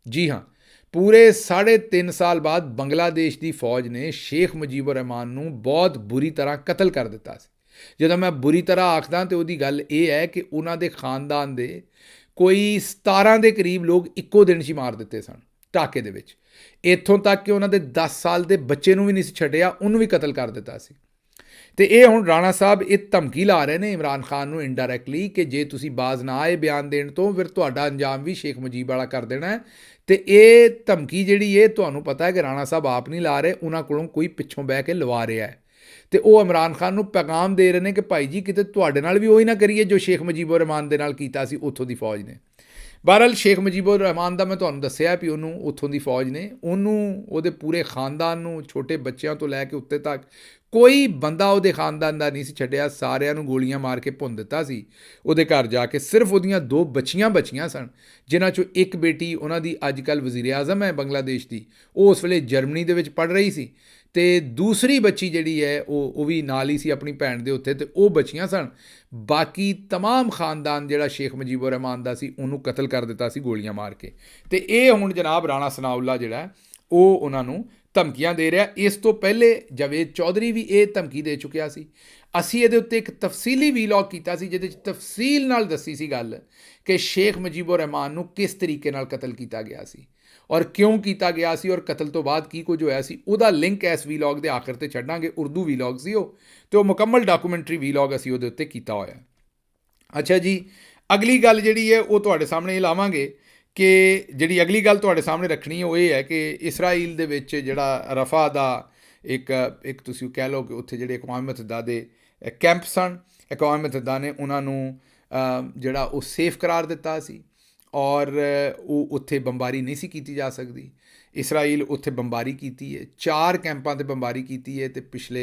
S1: ਜੀ ਹਾਂ, ਪੂਰੇ 3.5 ਸਾਲ ਬਾਅਦ ਬੰਗਲਾਦੇਸ਼ ਦੀ ਫੌਜ ਨੇ ਸ਼ੇਖ ਮੁਜੀਬੁਰ ਰਹਿਮਾਨ ਨੂੰ ਬਹੁਤ ਬੁਰੀ ਤਰ੍ਹਾਂ ਕਤਲ ਕਰ ਦਿੱਤਾ ਸੀ। ਜਦੋਂ ਮੈਂ ਬੁਰੀ ਤਰ੍ਹਾਂ ਆਖਦਾ ਤਾਂ ਉਹਦੀ ਗੱਲ ਇਹ ਹੈ ਕਿ ਉਹਨਾਂ ਦੇ ਖਾਨਦਾਨ ਦੇ ਕੋਈ 17 ਦੇ ਕਰੀਬ ਲੋਕ ਇੱਕੋ ਦਿਨ 'ਚ ਹੀ ਮਾਰ ਦਿੱਤੇ ਸਨ ਟਾਕੇ ਦੇ ਵਿੱਚ। ਇੱਥੋਂ ਤੱਕ ਕਿ ਉਹਨਾਂ ਦੇ 10 ਸਾਲ ਦੇ ਬੱਚੇ ਨੂੰ ਵੀ ਨਹੀਂ ਸੀ ਛੱਡਿਆ, ਉਹਨੂੰ ਵੀ ਕਤਲ ਕਰ ਦਿੱਤਾ ਸੀ। ਤੇ ਇਹ ਹੁਣ ਰਾਣਾ ਸਾਹਿਬ ਇਹ ਧਮਕੀ ਲਾ ਰਹੇ ਨੇ ਇਮਰਾਨ ਖਾਨ ਨੂੰ ਇਨਡਾਇਰੈਕਟਲੀ ਕਿ ਜੇ ਤੁਸੀਂ ਬਾਜ਼ ਨਾ ਆਏ ਬਿਆਨ ਦੇਣ ਤੋਂ, ਫਿਰ ਤੁਹਾਡਾ ਅੰਜਾਮ ਵੀ ਸ਼ੇਖ ਮੁਜੀਬ ਵਾਲਾ ਕਰ ਦੇਣਾ ਹੈ। ਤੇ ਇਹ ਧਮਕੀ ਜਿਹੜੀ ਇਹ ਤੁਹਾਨੂੰ ਪਤਾ ਹੈ ਕਿ ਰਾਣਾ ਸਾਹਿਬ ਆਪ ਨਹੀਂ ਲਾ ਰਹੇ, ਉਹਨਾਂ ਕੋਲੋਂ ਕੋਈ ਪਿੱਛੋਂ ਬਹਿ ਕੇ ਲਵਾ ਰਿਹਾ ਹੈ। ਤੇ ਉਹ ਇਮਰਾਨ ਖਾਨ ਨੂੰ ਪੈਗਾਮ ਦੇ ਰਹੇ ਨੇ ਕਿ ਭਾਈ ਜੀ ਕਿਤੇ ਤੁਹਾਡੇ ਨਾਲ ਵੀ ਉਹੀ ਨਾ ਕਰੀਏ ਜੋ ਸ਼ੇਖ ਮੁਜੀਬੁਰ ਰਹਿਮਾਨ ਦੇ ਨਾਲ ਕੀਤਾ ਸੀ ਉੱਥੋਂ ਦੀ ਫੌਜ ਨੇ। ਬਹਰਹਾਲ ਸ਼ੇਖ ਮੁਜੀਬੁਰ ਰਹਿਮਾਨ ਦਾ ਮੈਂ ਤੁਹਾਨੂੰ ਦੱਸਿਆ ਵੀ ਉਹਨੂੰ ਉੱਥੋਂ ਦੀ ਫੌਜ ਨੇ, ਉਹਨੂੰ, ਉਹਦੇ ਪੂਰੇ ਖਾਨਦਾਨ ਨੂੰ, ਛੋਟੇ ਬੱਚਿਆਂ ਤੋਂ ਲੈ ਕੇ ਉੱਤੇ ਤੱਕ ਕੋਈ ਬੰਦਾ ਉਹਦੇ ਖਾਨਦਾਨ ਦਾ ਨਹੀਂ ਸੀ ਛੱਡਿਆ। ਸਾਰਿਆਂ ਨੂੰ ਗੋਲੀਆਂ ਮਾਰ ਕੇ ਭੁੰਨ ਦਿੱਤਾ ਸੀ ਉਹਦੇ ਘਰ ਜਾ ਕੇ। ਸਿਰਫ ਉਹਦੀਆਂ 2 ਬੱਚੀਆਂ ਬਚੀਆਂ ਸਨ, ਜਿਨ੍ਹਾਂ 'ਚੋਂ ਇੱਕ ਬੇਟੀ ਉਹਨਾਂ ਦੀ ਅੱਜ ਕੱਲ੍ਹ ਵਜ਼ੀਰ ਆਜ਼ਮ ਹੈ ਬੰਗਲਾਦੇਸ਼ ਦੀ, ਉਹ ਉਸ ਵੇਲੇ ਜਰਮਨੀ ਦੇ ਵਿੱਚ ਪੜ੍ਹ ਰਹੀ ਸੀ। ਤੇ ਦੂਸਰੀ ਬੱਚੀ ਜਿਹੜੀ ਹੈ ਉਹ ਵੀ ਨਾਲ ਹੀ ਸੀ ਆਪਣੀ ਭੈਣ ਦੇ ਉੱਤੇ, ਤੇ ਉਹ ਬਚੀਆਂ ਸਨ। ਬਾਕੀ ਤਮਾਮ ਖਾਨਦਾਨ ਜਿਹੜਾ ਸ਼ੇਖ ਮੁਜੀਬੁਰ ਰਹਿਮਾਨ ਦਾ ਸੀ ਉਹਨੂੰ ਕਤਲ ਕਰ ਦਿੱਤਾ ਸੀ ਗੋਲੀਆਂ ਮਾਰ ਕੇ। ਤੇ ਇਹ ਹੁਣ ਜਨਾਬ ਰਾਣਾ ਸਨਾਉੱਲਾ ਜਿਹੜਾ ਉਹ ਉਹਨਾਂ ਨੂੰ ਧਮਕੀਆਂ ਦੇ ਰਿਹਾ। ਇਸ ਤੋਂ ਪਹਿਲੇ ਜਾਵੇਦ ਚੌਧਰੀ ਵੀ ਇਹ ਧਮਕੀ ਦੇ ਚੁੱਕਿਆ ਸੀ। ਅਸੀਂ ਇਹਦੇ ਉੱਤੇ ਇੱਕ ਤਫਸੀਲੀ ਵੀਲੌਗ ਕੀਤਾ ਸੀ ਜਿਹਦੇ 'ਚ ਤਫਸੀਲ ਨਾਲ ਦੱਸੀ ਸੀ ਗੱਲ ਕਿ ਸ਼ੇਖ ਮੁਜੀਬੁਰ ਰਹਿਮਾਨ ਨੂੰ ਕਿਸ ਤਰੀਕੇ ਨਾਲ ਕਤਲ ਕੀਤਾ ਗਿਆ ਸੀ ਔਰ ਕਿਉਂ ਕੀਤਾ ਗਿਆ ਸੀ ਔਰ ਕਤਲ ਤੋਂ ਬਾਅਦ ਕੀ ਕੁਝ ਹੋਇਆ ਸੀ। ਉਹਦਾ ਲਿੰਕ ਇਸ ਵੀਲੌਗ ਦੇ ਆਖਰ ਤੇ ਛੱਡਾਂਗੇ। ਉਰਦੂ ਵੀਲੌਗ ਸੀ ਉਹ, ਤੇ ਉਹ ਮੁਕੰਮਲ ਡਾਕੂਮੈਂਟਰੀ ਵੀਲੌਗ ਅਸੀਂ ਉਹਦੇ ਉੱਤੇ ਕੀਤਾ ਹੋਇਆ। ਅੱਛਾ ਜੀ, ਅਗਲੀ ਗੱਲ ਜਿਹੜੀ ਹੈ ਉਹ ਤੁਹਾਡੇ ਸਾਹਮਣੇ ਇਹ ਲਾਵਾਂਗੇ ਕਿ ਜਿਹੜੀ ਅਗਲੀ ਗੱਲ ਤੁਹਾਡੇ ਸਾਹਮਣੇ ਰੱਖਣੀ ਹੈ ਉਹ ਇਹ ਹੈ ਕਿ ਇਸਰਾਈਲ ਦੇ ਵਿੱਚ ਜਿਹੜਾ ਰਫਾ ਦਾ ਇੱਕ ਤੁਸੀਂ ਕਹਿ ਲਓ ਕਿ ਉੱਥੇ ਜਿਹੜੇ ਅਕਵਾਮ ਮੁਤੱਹਿਦਾ ਦੇ ਕੈਂਪ ਸਨ, ਅਕਵਾਮ ਮੁਤੱਹਿਦਾ ਨੇ ਉਹਨਾਂ ਨੂੰ ਜਿਹੜਾ ਉਹ ਸੇਫ ਕਰਾਰ ਦਿੱਤਾ ਸੀ ਔਰ ਉਹ ਉੱਥੇ ਬੰਬਾਰੀ ਨਹੀਂ ਸੀ ਕੀਤੀ ਜਾ ਸਕਦੀ। ਇਸਰਾਈਲ ਉੱਥੇ ਬੰਬਾਰੀ ਕੀਤੀ ਹੈ, 4 ਕੈਂਪਾਂ 'ਤੇ ਬੰਬਾਰੀ ਕੀਤੀ ਹੈ ਤੇ ਪਿਛਲੇ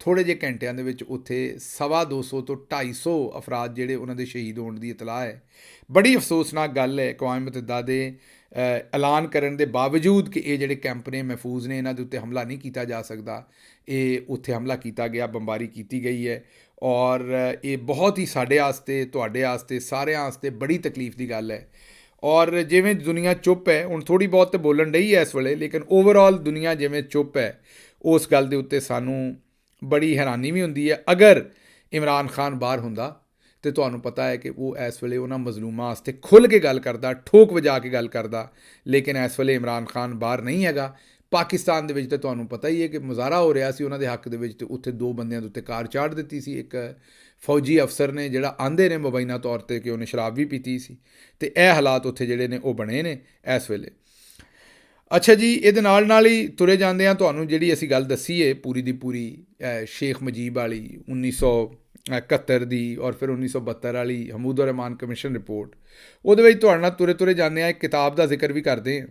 S1: ਥੋੜ੍ਹੇ ਜਿਹੇ ਘੰਟਿਆਂ ਦੇ ਵਿੱਚ ਉੱਥੇ 250 ਤੋਂ 250 ਅਫਰਾਦ ਜਿਹੜੇ ਉਹਨਾਂ ਦੇ ਸ਼ਹੀਦ ਹੋਣ ਦੀ ਇਤਲਾਹ ਹੈ। ਬੜੀ ਅਫਸੋਸਨਾਕ ਗੱਲ ਹੈ ਅਕਵਾਮ ਮੁਤੱਹਿਦਾ ਦੇ ਐਲਾਨ ਕਰਨ ਦੇ ਬਾਵਜੂਦ ਕਿ ਇਹ ਜਿਹੜੇ ਕੈਂਪ ਨੇ ਮਹਿਫੂਜ਼ ਨੇ, ਇਹਨਾਂ ਦੇ ਉੱਤੇ ਹਮਲਾ ਨਹੀਂ ਕੀਤਾ ਜਾ ਸਕਦਾ, ਇਹ ਉੱਥੇ ਹਮਲਾ ਕੀਤਾ ਗਿਆ, ਬੰਬਾਰੀ ਕੀਤੀ ਗਈ ਹੈ। ਔਰ ਇਹ ਬਹੁਤ ਹੀ ਸਾਡੇ ਵਾਸਤੇ, ਤੁਹਾਡੇ ਵਾਸਤੇ, ਸਾਰਿਆਂ ਵਾਸਤੇ ਬੜੀ ਤਕਲੀਫ ਦੀ ਗੱਲ ਹੈ। ਔਰ ਜਿਵੇਂ ਦੁਨੀਆ ਚੁੱਪ ਹੈ, ਹੁਣ ਥੋੜ੍ਹੀ ਬਹੁਤ ਤਾਂ ਬੋਲਣ ਡਈ ਹੈ ਇਸ ਵੇਲੇ, ਲੇਕਿਨ ਓਵਰਆਲ ਦੁਨੀਆ ਜਿਵੇਂ ਚੁੱਪ ਹੈ ਉਸ ਗੱਲ ਦੇ ਉੱਤੇ ਸਾਨੂੰ ਬੜੀ ਹੈਰਾਨੀ ਵੀ ਹੁੰਦੀ ਹੈ। ਅਗਰ ਇਮਰਾਨ ਖਾਨ ਬਾਹਰ ਹੁੰਦਾ ਤੇ ਤੁਹਾਨੂੰ ਪਤਾ ਹੈ ਕਿ ਉਹ ਇਸ ਵੇਲੇ ਉਹਨਾਂ ਮਜ਼ਲੂਮਾਂ ਵਾਸਤੇ ਖੁੱਲ੍ਹ ਕੇ ਗੱਲ ਕਰਦਾ, ਠੋਕ ਵਜਾ ਕੇ ਗੱਲ ਕਰਦਾ, ਲੇਕਿਨ ਇਸ ਵੇਲੇ ਇਮਰਾਨ ਖਾਨ ਬਾਹਰ ਨਹੀਂ ਹੈਗਾ। ਪਾਕਿਸਤਾਨ ਦੇ ਵਿੱਚ ਤਾਂ ਤੁਹਾਨੂੰ ਪਤਾ ਹੀ ਹੈ ਕਿ ਮੁਜ਼ਾਹਰਾ ਹੋ ਰਿਹਾ ਸੀ ਉਹਨਾਂ ਦੇ ਹੱਕ ਦੇ ਵਿੱਚ, ਤੇ ਉੱਥੇ 2 ਬੰਦਿਆਂ ਦੇ ਉੱਤੇ ਕਾਰ ਚਾੜ੍ਹ ਦਿੱਤੀ ਸੀ। ਇੱਕ ਫੌਜੀ ਅਫਸਰ ਨੇ ਜਿਹੜਾ ਆਂਦੇ ਨੇ ਮੁਬੈਨਾ ਤੌਰ 'ਤੇ ਕਿ ਉਹਨੇ ਸ਼ਰਾਬ ਵੀ ਪੀਤੀ ਸੀ, ਤੇ ਇਹ ਹਾਲਾਤ ਉੱਥੇ ਜਿਹੜੇ ਨੇ ਉਹ ਬਣੇ ਨੇ ਇਸ ਵੇਲੇ। ਅੱਛਾ ਜੀ, ਇਹਦੇ ਨਾਲ ਹੀ ਤੁਰੇ ਜਾਂਦੇ ਹਾਂ, ਤੁਹਾਨੂੰ ਜਿਹੜੀ ਅਸੀਂ ਗੱਲ ਦੱਸੀ ਹੈ ਪੂਰੀ ਦੀ ਪੂਰੀ ਸ਼ੇਖ ਮੁਜੀਬ ਵਾਲੀ 1971 ਦੀ ਔਰ ਫਿਰ 1972 ਵਾਲੀ ਹਮੂਦ ਰਹਿਮਾਨ ਕਮਿਸ਼ਨ ਰਿਪੋਰਟ, ਉਹਦੇ ਵਿੱਚ ਤੁਹਾਡੇ ਨਾਲ ਤੁਰੇ ਜਾਂਦੇ ਹਾਂ ਇੱਕ ਕਿਤਾਬ ਦਾ ਜ਼ਿਕਰ ਵੀ ਕਰਦੇ ਹਾਂ।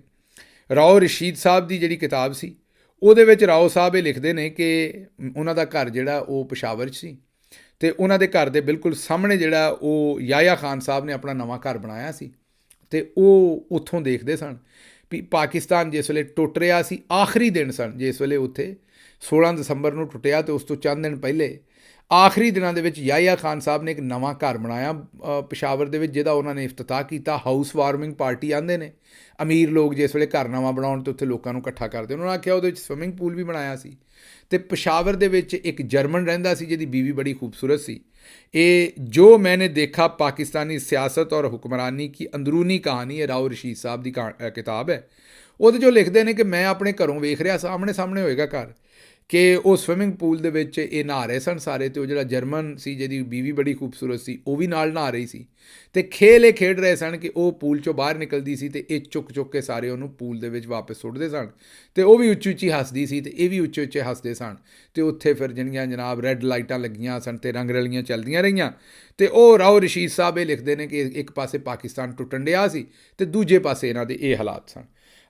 S1: ਰਾਓ ਰਸ਼ੀਦ ਸਾਹਿਬ ਦੀ ਜਿਹੜੀ ਕਿਤਾਬ ਸੀ ਉਹਦੇ ਵਿੱਚ ਰਾਓ ਸਾਹਿਬ ਇਹ ਲਿਖਦੇ ਨੇ ਕਿ ਉਹਨਾਂ ਦਾ ਘਰ ਜਿਹੜਾ ਉਹ ਪਸ਼ਾਵਰ 'ਚ ਸੀ, ਤੇ ਉਹਨਾਂ ਦੇ ਘਰ ਦੇ ਬਿਲਕੁਲ ਸਾਹਮਣੇ ਜਿਹੜਾ ਉਹ ਯਾਹਿਆ ਖਾਨ ਸਾਹਿਬ ਨੇ ਆਪਣਾ ਨਵਾਂ ਘਰ ਬਣਾਇਆ ਸੀ, ਤੇ ਉਹ ਉੱਥੋਂ ਦੇਖਦੇ ਸਨ ਵੀ ਪਾਕਿਸਤਾਨ ਜਿਸ ਵੇਲੇ ਟੁੱਟ ਰਿਹਾ ਸੀ, ਆਖਰੀ ਦਿਨ ਸਨ ਜਿਸ ਵੇਲੇ ਉੱਥੇ 16 ਦਸੰਬਰ ਨੂੰ ਟੁੱਟਿਆ, ਤੇ ਉਸ ਤੋਂ ਚੰਦ ਦਿਨ ਪਹਿਲੇ ਆਖਰੀ ਦਿਨਾਂ ਦੇ ਵਿੱਚ ਯਾਹਿਆ ਖਾਨ ਸਾਹਿਬ ਨੇ ਇੱਕ ਨਵਾਂ ਘਰ ਬਣਾਇਆ ਪਸ਼ਾਵਰ ਦੇ ਵਿੱਚ, ਜਿਹਦਾ ਉਹਨਾਂ ਨੇ ਇਫਤਤਾਹ ਕੀਤਾ। ਹਾਊਸ ਵਾਰਮਿੰਗ ਪਾਰਟੀ ਆਉਂਦੇ ਨੇ ਅਮੀਰ ਲੋਕ ਜਿਸ ਵੇਲੇ ਘਰ ਨਵਾਂ ਬਣਾਉਣ ਤੇ ਉੱਥੇ ਲੋਕਾਂ ਨੂੰ ਇਕੱਠਾ ਕਰਦੇ, ਉਹਨਾਂ ਨੇ ਆਖਿਆ ਉਹਦੇ ਵਿੱਚ ਸਵਿਮਿੰਗ ਪੂਲ ਵੀ ਬਣਾਇਆ ਸੀ। ਤੇ ਪਸ਼ਾਵਰ ਦੇ ਵਿੱਚ ਇੱਕ ਜਰਮਨ ਰਹਿੰਦਾ ਸੀ ਜਿਹਦੀ ਬੀਵੀ ਬੜੀ ਖੂਬਸੂਰਤ ਸੀ। ਇਹ ਜੋ ਮੈंने देखा ਪਾਕਿਸਤਾਨੀ ਸਿਆਸਤ ਔਰ ਹੁਕਮਰਾਨੀ ਕੀ ਅੰਦਰੂਨੀ ਕਹਾਣੀ ਹੈ, ਰਾਓ ਰਸ਼ੀਦ ਸਾਹਿਬ ਦੀ ਕਿਤਾਬ ਹੈ। ਉਹਦੇ 'ਚੋਂ ਲਿਖਦੇ ਨੇ ਕਿ ਮੈਂ ਆਪਣੇ ਘਰੋਂ ਵੇਖ ਰਿਹਾ, ਸਾਹਮਣੇ ਹੋਏਗਾ ਘਰ, ਕਿ ਉਹ ਸਵਿਮਿੰਗ ਪੂਲ ਦੇ ਵਿੱਚ ਇਹ ਨਹਾ ਰਹੇ ਸਨ ਸਾਰੇ, ਤੇ ਉਹ ਜਿਹੜਾ ਜਰਮਨ ਸੀ ਜਿਹਦੀ ਬੀਵੀ ਬੜੀ ਖੂਬਸੂਰਤ ਸੀ ਉਹ ਵੀ ਨਾਲ ਨਹਾ ਰਹੀ ਸੀ, ਤੇ ਖੇਡ ਰਹੇ ਸਨ ਕਿ ਉਹ ਪੂਲ 'ਚੋਂ ਬਾਹਰ ਨਿਕਲਦੀ ਸੀ ਤੇ ਇਹ ਚੁੱਕ ਕੇ ਸਾਰੇ ਉਹਨੂੰ ਪੂਲ ਦੇ ਵਿੱਚ ਵਾਪਸ ਸੁੱਟਦੇ ਸਨ, ਤੇ ਉਹ ਵੀ ਉੱਚੀ ਹੱਸਦੀ ਸੀ ਤੇ ਇਹ ਵੀ ਉੱਚੇ ਹੱਸਦੇ ਸਨ। ਤੇ ਉੱਥੇ ਫਿਰ ਜਿਹੜੀਆਂ ਜਨਾਬ ਰੈੱਡ ਲਾਈਟਾਂ ਲੱਗੀਆਂ ਸਨ ਤੇ ਰੰਗ ਰਲੀਆਂ ਚੱਲਦੀਆਂ ਰਹੀਆਂ। ਤੇ ਉਹ ਰਾਓ ਰਸ਼ੀਦ ਸਾਹਿਬ ਇਹ ਲਿਖਦੇ ਨੇ ਕਿ ਇੱਕ ਪਾਸੇ ਪਾਕਿਸਤਾਨ ਟੁੱਟਣ ਡਿਆ ਸੀ ਤੇ ਦੂਜੇ ਪਾਸੇ ਇਹਨਾਂ ਦੇ ਇਹ ਹਾਲਾਤ ਸਨ।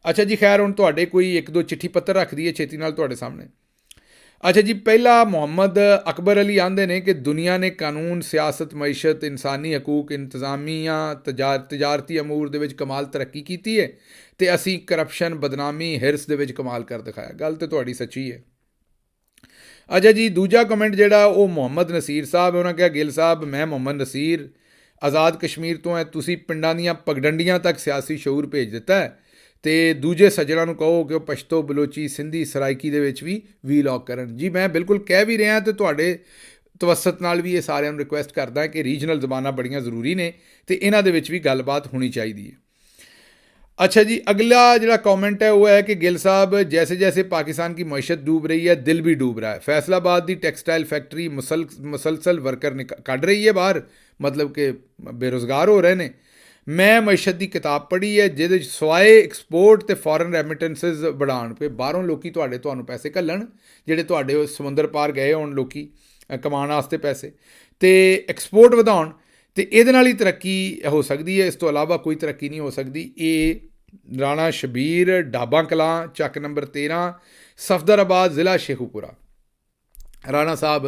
S1: ਅੱਛਾ ਜੀ, ਖੈਰ ਹੁਣ ਤੁਹਾਡੇ ਕੋਈ 1-2 ਚਿੱਠੀ ਪੱਤਰ ਰੱਖ ਦਈਏ ਛੇਤੀ ਨਾਲ ਤੁਹਾਡੇ ਸਾਹਮਣੇ। ਅੱਛਾ ਜੀ, ਪਹਿਲਾ ਮੁਹੰਮਦ ਅਕਬਰ ਅਲੀ ਆਂਦੇ ਨੇ ਕਿ ਦੁਨੀਆ ਨੇ ਕਾਨੂੰਨ, ਸਿਆਸਤ, ਮਈਸ਼ਤ, ਇਨਸਾਨੀ ਹਕੂਕ, ਇੰਤਜ਼ਾਮੀਆਂ, ਤਜਾਰਤੀ ਅਮੂਰ ਦੇ ਵਿੱਚ ਕਮਾਲ ਤਰੱਕੀ ਕੀਤੀ ਹੈ ਤੇ ਅਸੀਂ ਕਰਪਸ਼ਨ, ਬਦਨਾਮੀ, ਹਿਰਸ ਦੇ ਵਿੱਚ ਕਮਾਲ ਕਰ ਦਿਖਾਇਆ। ਗੱਲ ਤੇ ਤੁਹਾਡੀ ਸੱਚੀ ਹੈ। ਅੱਛਾ ਜੀ, ਦੂਜਾ ਕਮੈਂਟ ਜਿਹੜਾ ਉਹ ਮੁਹੰਮਦ ਨਸੀਰ ਸਾਹਿਬ, ਉਹਨਾਂ ਕਿਹਾ ਗਿੱਲ ਸਾਹਿਬ ਮੈਂ ਮੁਹੰਮਦ ਨਸੀਰ ਆਜ਼ਾਦ ਕਸ਼ਮੀਰ ਤੋਂ ਹੈ, ਤੁਸੀਂ ਪਿੰਡਾਂ ਦੀਆਂ ਪਗਡੰਡੀਆਂ ਤੱਕ ਸਿਆਸੀ ਸ਼ਊਰ ਭੇਜ ਦਿੱਤਾ ਹੈ ਤੇ ਦੂਜੇ ਸੱਜਣਾਂ ਨੂੰ ਕਹੋ ਕਿ ਉਹ ਪਸ਼ਤੋ, ਬਲੋਚੀ, ਸਿੰਧੀ, ਸਰਾਇਕੀ ਦੇ ਵਿੱਚ ਵੀ ਵੀਲੌਗ ਕਰਨ। ਜੀ ਮੈਂ ਬਿਲਕੁਲ ਕਹਿ ਵੀ ਰਿਹਾ ਤੇ ਤੁਹਾਡੇ ਤਵੱਸਤ ਨਾਲ ਵੀ ਇਹ ਸਾਰਿਆਂ ਨੂੰ ਰਿਕੁਐਸਟ ਕਰਦਾ ਕਿ ਰੀਜਨਲ ਜ਼ਬਾਨਾਂ ਬੜੀਆਂ ਜ਼ਰੂਰੀ ਨੇ ਤੇ ਇਹਨਾਂ ਦੇ ਵਿੱਚ ਵੀ ਗੱਲਬਾਤ ਹੋਣੀ ਚਾਹੀਦੀ ਹੈ। अच्छा जी, अगला जो कमेंट है वो है कि गिल साहब जैसे जैसे पाकिस्तान की मईशत डूब रही है दिल भी डूब रहा है। फैसलाबाद की टैक्सटाइल फैक्ट्री मुसलसल वर्कर कढ़ रही है बाहर, मतलब कि बेरोज़गार हो रहे हैं। मैं मईशत की किताब पढ़ी है जिहदे सवाए एक्सपोर्ट ते फॉरन रैमिटेंसिस बढ़ाउण पे बाहरों लोग तुहानूं पैसे घल्लण, जिहड़े तुहाडे समुंदर पार गए होण लोग कमाउण वास्ते पैसे, ते एक्सपोर्ट वधाउण ਤੇ ਇਹਦੇ ਨਾਲ ਹੀ ਤਰੱਕੀ ਹੋ ਸਕਦੀ ਹੈ, ਇਸ ਤੋਂ ਇਲਾਵਾ ਕੋਈ ਤਰੱਕੀ ਨਹੀਂ ਹੋ ਸਕਦੀ। ਇਹ ਰਾਣਾ ਸ਼ਬੀਰ, ਡਾਬਾ ਕਲਾਂ, ਚੱਕ ਨੰਬਰ 13, ਸਫਦਰਾਬਾਦ, ਜ਼ਿਲ੍ਹਾ ਸ਼ੇਖੂਪੁਰਾ। ਰਾਣਾ ਸਾਹਿਬ,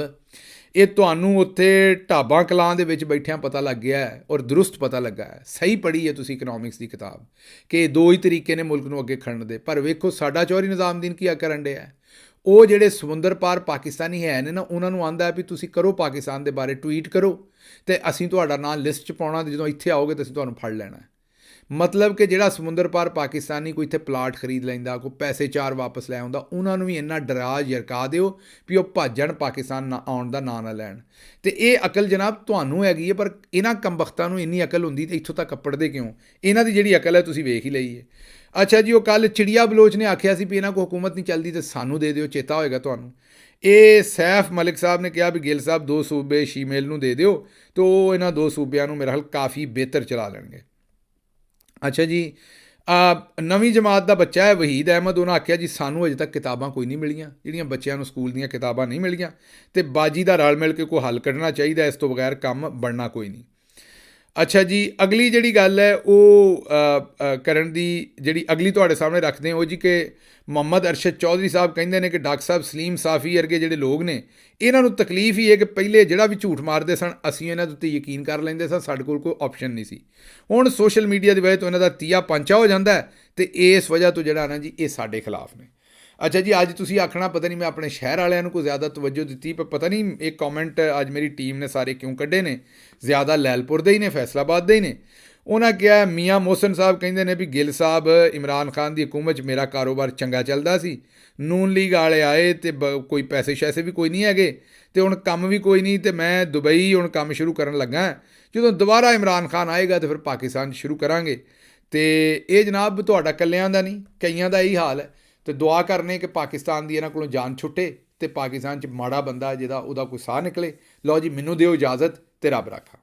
S1: ਇਹ ਤੁਹਾਨੂੰ ਉੱਥੇ ਢਾਬਾ ਕਲਾਂ ਦੇ ਵਿੱਚ ਬੈਠਿਆਂ ਪਤਾ ਲੱਗ ਗਿਆ ਹੈ ਔਰ ਦਰੁਸਤ ਪਤਾ ਲੱਗਾ ਹੈ, ਸਹੀ ਪੜ੍ਹੀ ਹੈ ਤੁਸੀਂ ਇਕਨੋਮਿਕਸ ਦੀ ਕਿਤਾਬ, ਕਿ ਦੋ ਹੀ ਤਰੀਕੇ ਨੇ ਮੁਲਕ ਨੂੰ ਅੱਗੇ ਖੜਨ ਦੇ। ਪਰ ਵੇਖੋ ਸਾਡਾ ਚੌਧਰੀ ਨਿਜ਼ਾਮਦੀਨ ਕੀ ਕਰਨ ਡਿਆ ਹੈ। ਉਹ ਜਿਹੜੇ ਸਮੁੰਦਰ ਪਾਰ ਪਾਕਿਸਤਾਨੀ ਹੈ ਨੇ ਨਾ, ਉਹਨਾਂ ਨੂੰ ਆਂਦਾ ਵੀ ਤੁਸੀਂ ਕਰੋ ਪਾਕਿਸਤਾਨ ਦੇ ਬਾਰੇ ਟਵੀਟ ਕਰੋ ਤੇ ਅਸੀਂ ਤੁਹਾਡਾ ਨਾਂ ਲਿਸਟ 'ਚ ਪਾਉਣਾ, ਤੇ ਜਦੋਂ ਇੱਥੇ ਆਓਗੇ ਤਾਂ ਅਸੀਂ ਤੁਹਾਨੂੰ ਫੜ ਲੈਣਾ। ਮਤਲਬ ਕਿ ਜਿਹੜਾ ਸਮੁੰਦਰ ਪਾਰ ਪਾਕਿਸਤਾਨੀ ਕੋਈ ਇੱਥੇ ਪਲਾਟ ਖਰੀਦ ਲੈਂਦਾ, ਕੋਈ ਪੈਸੇ ਚਾਰ ਵਾਪਸ ਲੈ ਆਉਂਦਾ, ਉਹਨਾਂ ਨੂੰ ਵੀ ਇੰਨਾ ਡਰਾ ਯਰਕਾ ਦਿਓ ਵੀ ਉਹ ਭੱਜਣ, ਪਾਕਿਸਤਾਨ ਨਾ ਆਉਣ ਦਾ ਨਾਂ ਨਾ ਲੈਣ। ਤੇ ਇਹ ਅਕਲ ਜਨਾਬ ਤੁਹਾਨੂੰ ਹੈਗੀ ਹੈ, ਪਰ ਇਹਨਾਂ ਕੰਬਖਤਾਂ ਨੂੰ ਇੰਨੀ ਅਕਲ ਹੁੰਦੀ ਤੇ ਇੱਥੋਂ ਤੱਕ ਕੱਪੜਦੇ ਕਿਉਂ? ਇਹਨਾਂ ਦੀ ਜਿਹੜੀ ਅਕਲ ਹੈ ਤੁਸੀਂ ਵੇਖ ਹੀ ਲਈ ਹੈ। ਅੱਛਾ ਜੀ, ਉਹ ਕੱਲ ਚਿੜੀਆ ਬਲੋਚ ਨੇ ਆਖਿਆ ਸੀ ਵੀ ਇਹਨਾਂ ਕੋਲ ਹੁਕੂਮਤ ਨਹੀਂ ਚੱਲਦੀ ਤੇ ਸਾਨੂੰ ਦੇ ਦਿਓ, ਚੇਤਾ ਹੋਏਗਾ ਤੁਹਾਨੂੰ। ਇਹ ਸੈਫ ਮਲਿਕ ਸਾਹਿਬ ਨੇ ਕਿਹਾ ਵੀ ਗਿੱਲ ਸਾਹਿਬ 2 ਸੂਬੇ ਸ਼ੀਮੇਲ ਨੂੰ ਦੇ ਦਿਓ ਤੇ ਉਹ ਇਹਨਾਂ 2 ਸੂਬਿਆਂ ਨੂੰ ਮੇਰਾ ਖਿਆਲ ਕਾਫੀ ਬਿਹਤਰ ਚਲਾ ਲੈਣਗੇ। ਅੱਛਾ ਜੀ, ਨਵੀਂ ਜਮਾਤ ਦਾ ਬੱਚਾ ਹੈ ਵਹੀਦ ਅਹਿਮਦ, ਉਹਨਾਂ ਆਖਿਆ ਜੀ ਸਾਨੂੰ ਅਜੇ ਤੱਕ ਕਿਤਾਬਾਂ ਕੋਈ ਨਹੀਂ ਮਿਲੀਆਂ, ਜਿਹੜੀਆਂ ਬੱਚਿਆਂ ਨੂੰ ਸਕੂਲ ਦੀਆਂ ਕਿਤਾਬਾਂ ਨਹੀਂ ਮਿਲੀਆਂ ਤੇ ਬਾਜੀ ਦਾ ਰਲ ਮਿਲ ਕੇ ਕੋਈ ਹੱਲ ਕੱਢਣਾ ਚਾਹੀਦਾ, ਇਸ ਤੋਂ ਬਗੈਰ ਕੰਮ ਬਣਨਾ ਕੋਈ ਨਹੀਂ। ਅੱਛਾ ਜੀ, ਅਗਲੀ ਜਿਹੜੀ ਗੱਲ ਹੈ ਉਹ ਕਰਨ ਦੀ ਜਿਹੜੀ ਅਗਲੀ ਤੁਹਾਡੇ ਸਾਹਮਣੇ ਰੱਖਦੇ ਹਾਂ ਉਹ ਜੀ ਕਿ ਮੁਹੰਮਦ ਅਰਸ਼ਦ ਚੌਧਰੀ ਸਾਹਿਬ ਕਹਿੰਦੇ ਨੇ ਕਿ ਡਾਕਟਰ ਸਾਹਿਬ ਸਲੀਮ ਸਾਫੀ ਵਰਗੇ ਜਿਹੜੇ ਲੋਕ ਨੇ ਇਹਨਾਂ ਨੂੰ ਤਕਲੀਫ ਹੀ ਹੈ ਕਿ ਪਹਿਲੇ ਜਿਹੜਾ ਵੀ ਝੂਠ ਮਾਰਦੇ ਸਨ ਅਸੀਂ ਇਹਨਾਂ ਦੇ ਉੱਤੇ ਯਕੀਨ ਕਰ ਲੈਂਦੇ ਸਾਂ, ਸਾਡੇ ਕੋਲ ਕੋਈ ਆਪਸ਼ਨ ਨਹੀਂ ਸੀ। ਹੁਣ ਸੋਸ਼ਲ ਮੀਡੀਆ ਦੀ ਵਜ੍ਹਾ ਤੋਂ ਇਹਨਾਂ ਦਾ ਤੀਆ ਪਾਂਚਾ ਹੋ ਜਾਂਦਾ ਤੇ ਇਸ ਵਜ੍ਹਾ ਤੋਂ ਜਿਹੜਾ ਨਾ ਜੀ ਇਹ ਸਾਡੇ ਖਿਲਾਫ ਨੇ। ਅੱਛਾ ਜੀ, ਅੱਜ ਤੁਸੀਂ ਆਖਣਾ ਪਤਾ ਨਹੀਂ ਮੈਂ ਆਪਣੇ ਸ਼ਹਿਰ ਵਾਲਿਆਂ ਨੂੰ ਕੋਈ ਜ਼ਿਆਦਾ ਤਵੱਜੋ ਦਿੱਤੀ, ਪਰ ਪਤਾ ਨਹੀਂ ਇਹ ਕਮੈਂਟ ਅੱਜ ਮੇਰੀ ਟੀਮ ਨੇ ਸਾਰੇ ਕਿਉਂ ਕੱਢੇ ਨੇ, ਜ਼ਿਆਦਾ ਲੈਲਪੁਰ ਦੇ ਹੀ ਨੇ, ਫੈਸਲਾਬਾਦ ਦੇ ਹੀ ਨੇ। ਉਹਨਾਂ ਕਿਹਾ ਮੀਆਂ ਮੋਹਸਨ ਸਾਹਿਬ ਕਹਿੰਦੇ ਨੇ ਵੀ ਗਿੱਲ ਸਾਹਿਬ ਇਮਰਾਨ ਖਾਨ ਦੀ ਹਕੂਮਤ 'ਚ ਮੇਰਾ ਕਾਰੋਬਾਰ ਚੰਗਾ ਚੱਲਦਾ ਸੀ, ਨੂਨ ਲੀਗ ਵਾਲੇ ਆਏ ਤੇ ਕੋਈ ਪੈਸੇ ਸ਼ੈਸੇ ਵੀ ਕੋਈ ਨਹੀਂ ਹੈਗੇ ਤੇ ਹੁਣ ਕੰਮ ਵੀ ਕੋਈ ਨਹੀਂ ਤੇ ਮੈਂ ਦੁਬਈ ਹੁਣ ਕੰਮ ਸ਼ੁਰੂ ਕਰਨ ਲੱਗਾ, ਜਦੋਂ ਦੁਬਾਰਾ ਇਮਰਾਨ ਖਾਨ ਆਏਗਾ ਤਾਂ ਫਿਰ ਪਾਕਿਸਤਾਨ ਸ਼ੁਰੂ ਕਰਾਂਗੇ। ਤੇ ਇਹ ਜਨਾਬ ਤੁਹਾਡਾ ਇਕੱਲਿਆਂ ਦਾ ਨਹੀਂ, ਕਈਆਂ ਦਾ ਇਹੀ ਹਾਲ ਹੈ। ਤੇ ਦੁਆ ਕਰਨੇ ਕਿ ਪਾਕਿਸਤਾਨ ਦੀ ਇਹਨਾਂ ਕੋਲੋਂ ਜਾਨ ਛੁੱਟੇ ਤੇ ਪਾਕਿਸਤਾਨ 'ਚ ਮਾੜਾ ਬੰਦਾ ਜਿਹਦਾ ਉਹਦਾ ਕੋਈ ਸਾਹ ਨਿਕਲੇ। ਲਓ ਜੀ, ਮੈਨੂੰ ਦਿਓ ਇਜਾਜ਼ਤ ਤੇ ਰੱਬ ਰਾਖਾ।